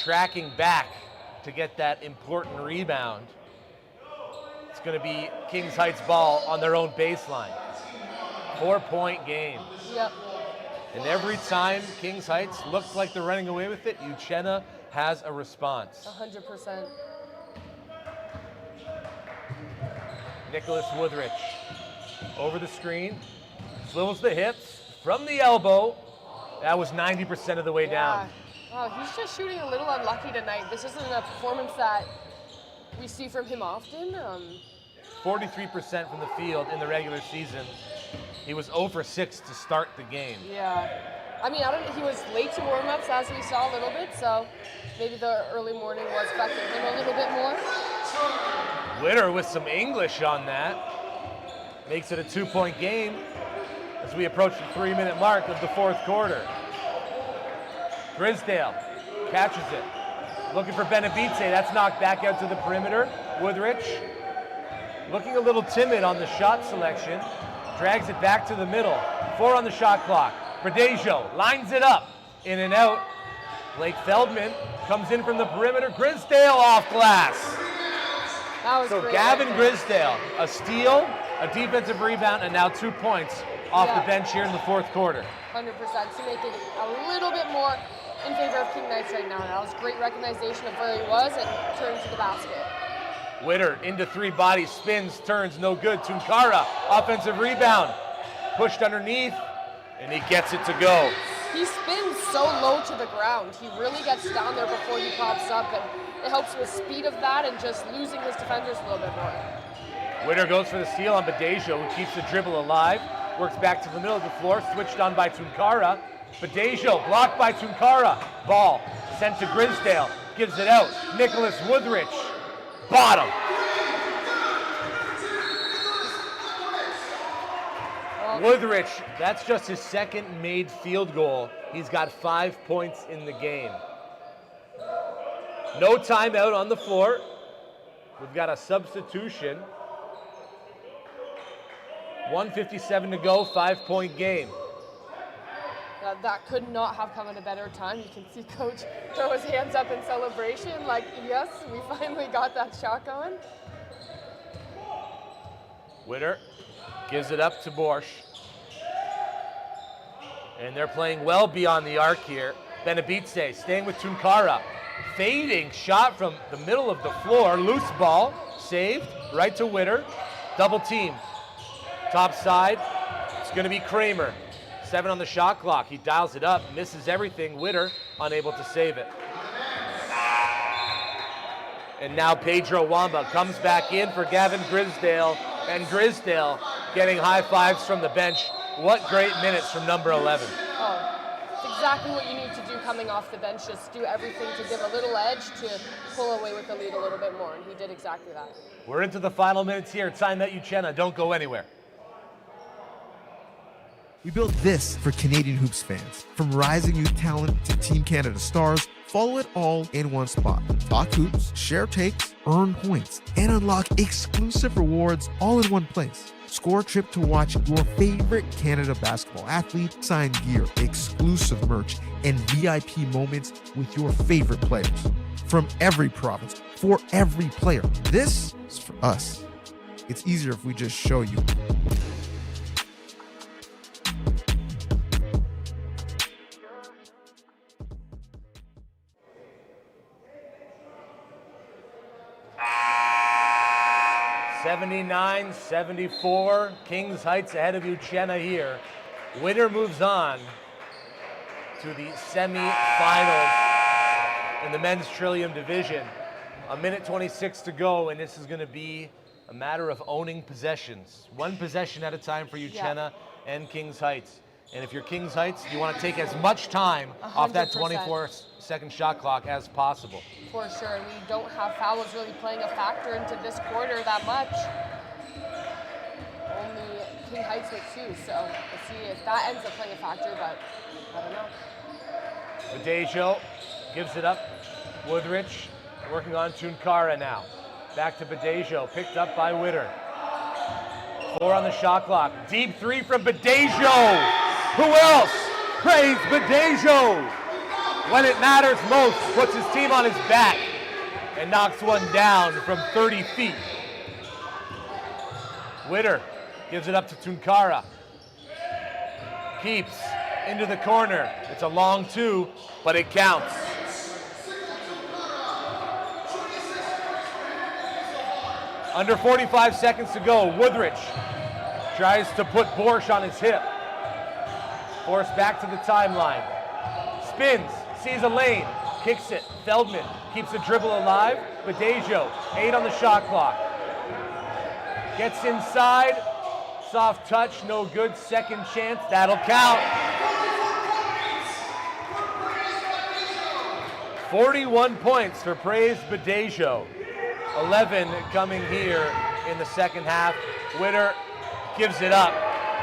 A: tracking back to get that important rebound. It's going to be Kings Heights ball on their own baseline. 4-point game.
B: Yep.
A: And every time Kings Heights looks like they're running away with it, Euchenna has a response.
B: 100%.
A: Nicholas Woodrich over the screen, swivels the hips from the elbow. That was 90% of the way down.
B: Wow, he's just shooting a little unlucky tonight. This isn't a performance that we see from him often.
A: 43% from the field in the regular season. He was 0 for 6 to start the game.
B: Yeah. I mean, he was late to warm-ups, as we saw a little bit, so maybe the early morning was affecting him a little bit more.
A: Witter with some English on that. Makes it a 2-point game as we approach the 3-minute mark of the fourth quarter. Grisdale catches it. Looking for Benabice. That's knocked back out to the perimeter. Woodrich looking a little timid on the shot selection. Drags it back to the middle. 4 on the shot clock. Badejo lines it up. In and out. Blake Feldman comes in from the perimeter. Grisdale off glass.
B: That was
A: so
B: great.
A: Gavin Grisdale, a steal, a defensive rebound, and now 2 points off the bench here in the fourth quarter.
B: 100% to make it a little bit more in favor of King Knights right now. That was great recognition of where he was and turning to the basket.
A: Witter into 3 bodies, spins, turns, no good. Tunkara, offensive rebound, pushed underneath, and he gets it to go.
B: He spins so low to the ground. He really gets down there before he pops up, and it helps with speed of that and just losing his defenders a little bit more.
A: Witter goes for the steal on Badejo, who keeps the dribble alive. Works back to the middle of the floor, switched on by Tunkara. Badejo blocked by Tunkara. Ball sent to Grisdale, gives it out. Nicholas Woodrich, bottom. Woodrich, that's just his second made field goal. He's got 5 points in the game. No timeout on the floor. We've got a substitution. 1:57 to go, 5-point game.
B: That could not have come at a better time. You can see Coach throw his hands up in celebration, like, yes, we finally got that shot going.
A: Witter gives it up to Borsch. And they're playing well beyond the arc here. Benabice staying with Tunkara. Fading shot from the middle of the floor. Loose ball. Saved. Right to Witter. Double team. Top side. It's going to be Kramer. 7 on the shot clock. He dials it up. Misses everything. Witter unable to save it. And now Pedro Wamba comes back in for Gavin Grisdale. And Grisdale getting high fives from the bench. What great minutes from number 11.
B: Oh, it's exactly what you need to do coming off the bench. Just do everything to give a little edge to pull away with the lead a little bit more. And he did exactly that.
A: We're into the final minutes here. It's time that Euchenna. Don't go anywhere.
C: We built this for Canadian Hoops fans. From rising youth talent to Team Canada stars, follow it all in one spot. Talk hoops, share takes, earn points, and unlock exclusive rewards all in one place. Score a trip to watch your favorite Canada basketball athlete, sign gear, exclusive merch, and VIP moments with your favorite players. From every province, for every player. This is for us. It's easier if we just show you.
A: (79-74), Kings Heights ahead of Euchenna here. Winner moves on to the semi-finals in the men's Trillium division. A minute 26 to go, and this is going to be a matter of owning possessions. One possession at a time for Euchenna and Kings Heights. And if you're Kings Heights, you want to take as much time off that 24-second shot clock as possible.
B: For sure, and we don't have fouls really playing a factor into this quarter that much. Only King Heights with 2, so we'll see if that ends up playing a factor, but I don't know.
A: Badejo gives it up. Woodrich working on Tunkara now. Back to Badejo, picked up by Witter. 4 on the shot clock. Deep 3 from Badejo. Who else? Praise Badejo. When it matters most, puts his team on his back and knocks one down from 30 feet. Witter gives it up to Tunkara. Keeps into the corner. It's a long 2, but it counts. Under 45 seconds to go. Woodrich tries to put Borsch on his hip. Borsch back to the timeline. Spins, sees a lane, kicks it. Feldman keeps the dribble alive. Badejo, 8 on the shot clock. Gets inside. Soft touch, no good. Second chance, that'll count. 41 points for Praise Badejo. 11 coming here in the second half. Witter gives it up.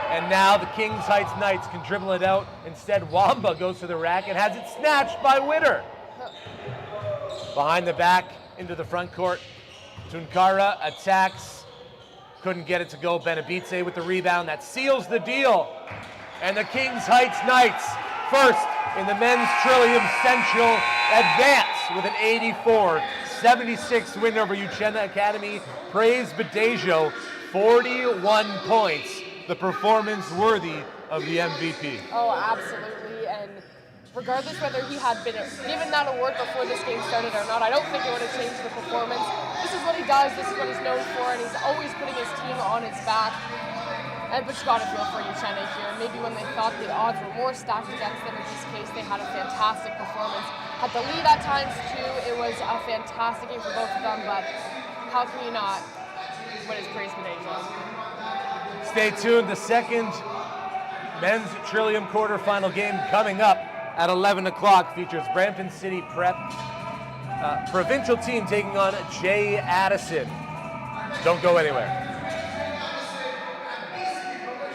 A: And now the Kings Heights Knights can dribble it out. Instead, Wamba goes to the rack and has it snatched by Witter. Behind the back, into the front court. Tunkara attacks. Couldn't get it to go. Benabice with the rebound. That seals the deal. And the Kings Heights Knights, first in the men's Trillium Central, advance with an 84-76 win over Euchenna Academy. Praise Badejo, 41 points. The performance worthy of the MVP.
B: Oh, absolutely. And regardless whether he had been given that award before this game started or not, I don't think it would have changed the performance. This is what he does, this is what he's known for, and he's always putting his team on his back. And but you got to feel for Euchenna here. Maybe when they thought the odds were more stacked against them, in this case, they had a fantastic performance. Had the lead at times too. It was a fantastic game for both of them, but how can you not win his Praise Badejo?
A: Stay tuned. The second men's Trillium quarterfinal game coming up at 11 o'clock features Brampton City Prep provincial team taking on Jay Addison. Don't go anywhere.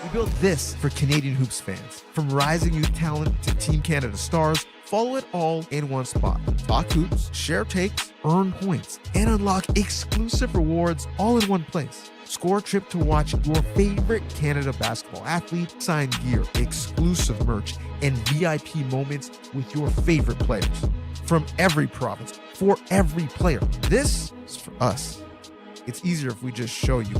C: We built this for Canadian Hoops fans. From rising youth talent to Team Canada stars, follow it all in one spot. Talk hoops, share takes, earn points, and unlock exclusive rewards all in one place. Score a trip to watch your favorite Canada basketball athlete, sign gear, exclusive merch, and VIP moments with your favorite players. From every province, for every player. This is for us. It's easier if we just show you.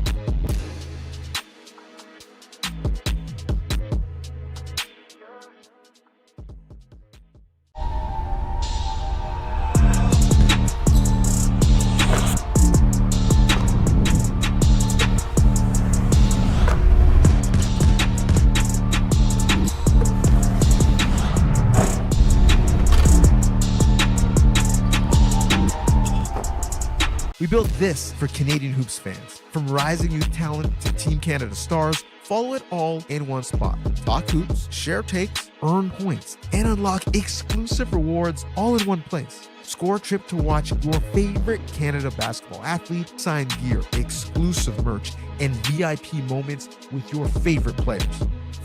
C: built this for Canadian Hoops fans. From rising youth talent to Team Canada stars, follow it all in one spot. Talk hoops, share takes, earn points, and unlock exclusive rewards all in one place. Score a trip to watch your favorite Canada basketball athlete, sign gear, exclusive merch, and VIP moments with your favorite players.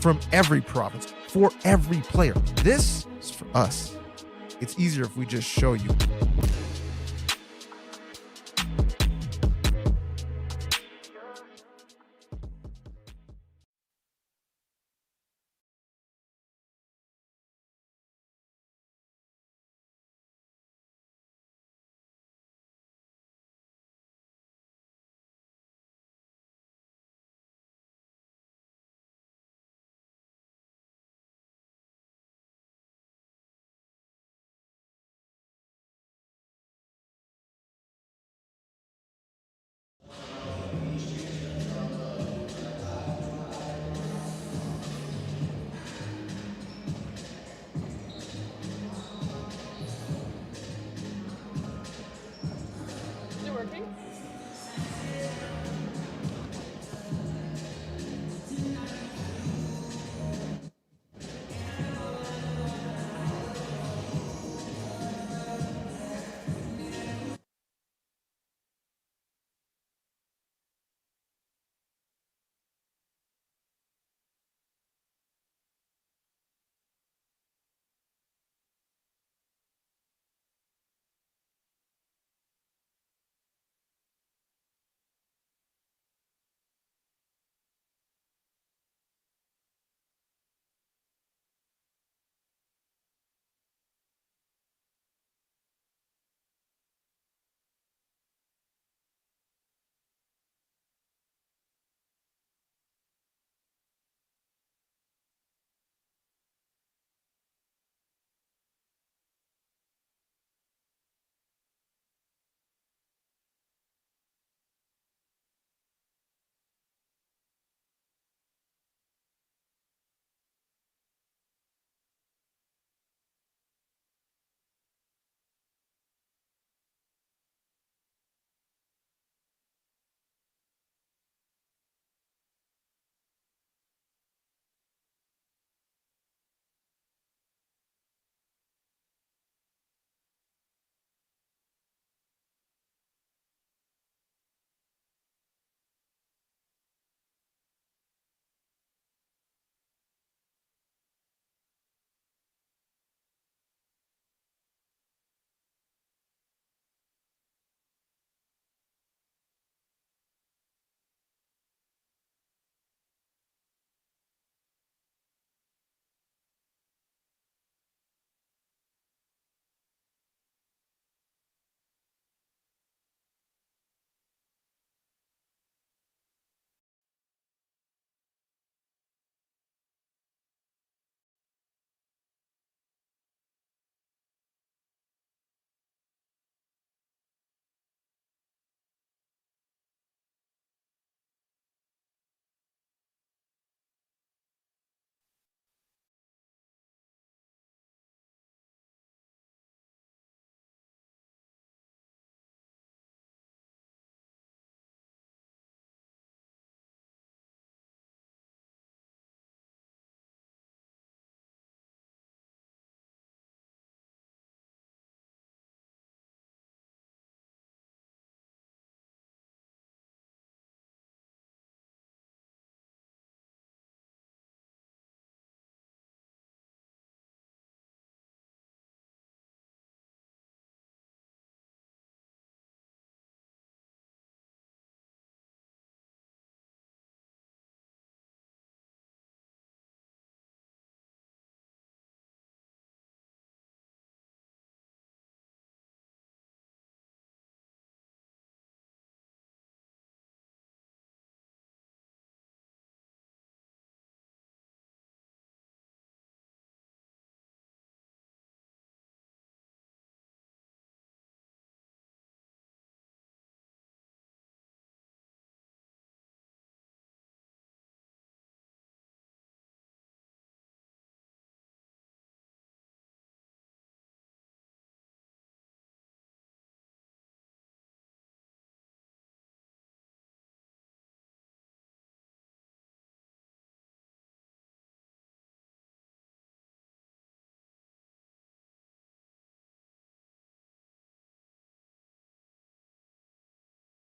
C: From every province, for every player. This is for us. It's easier if we just show you.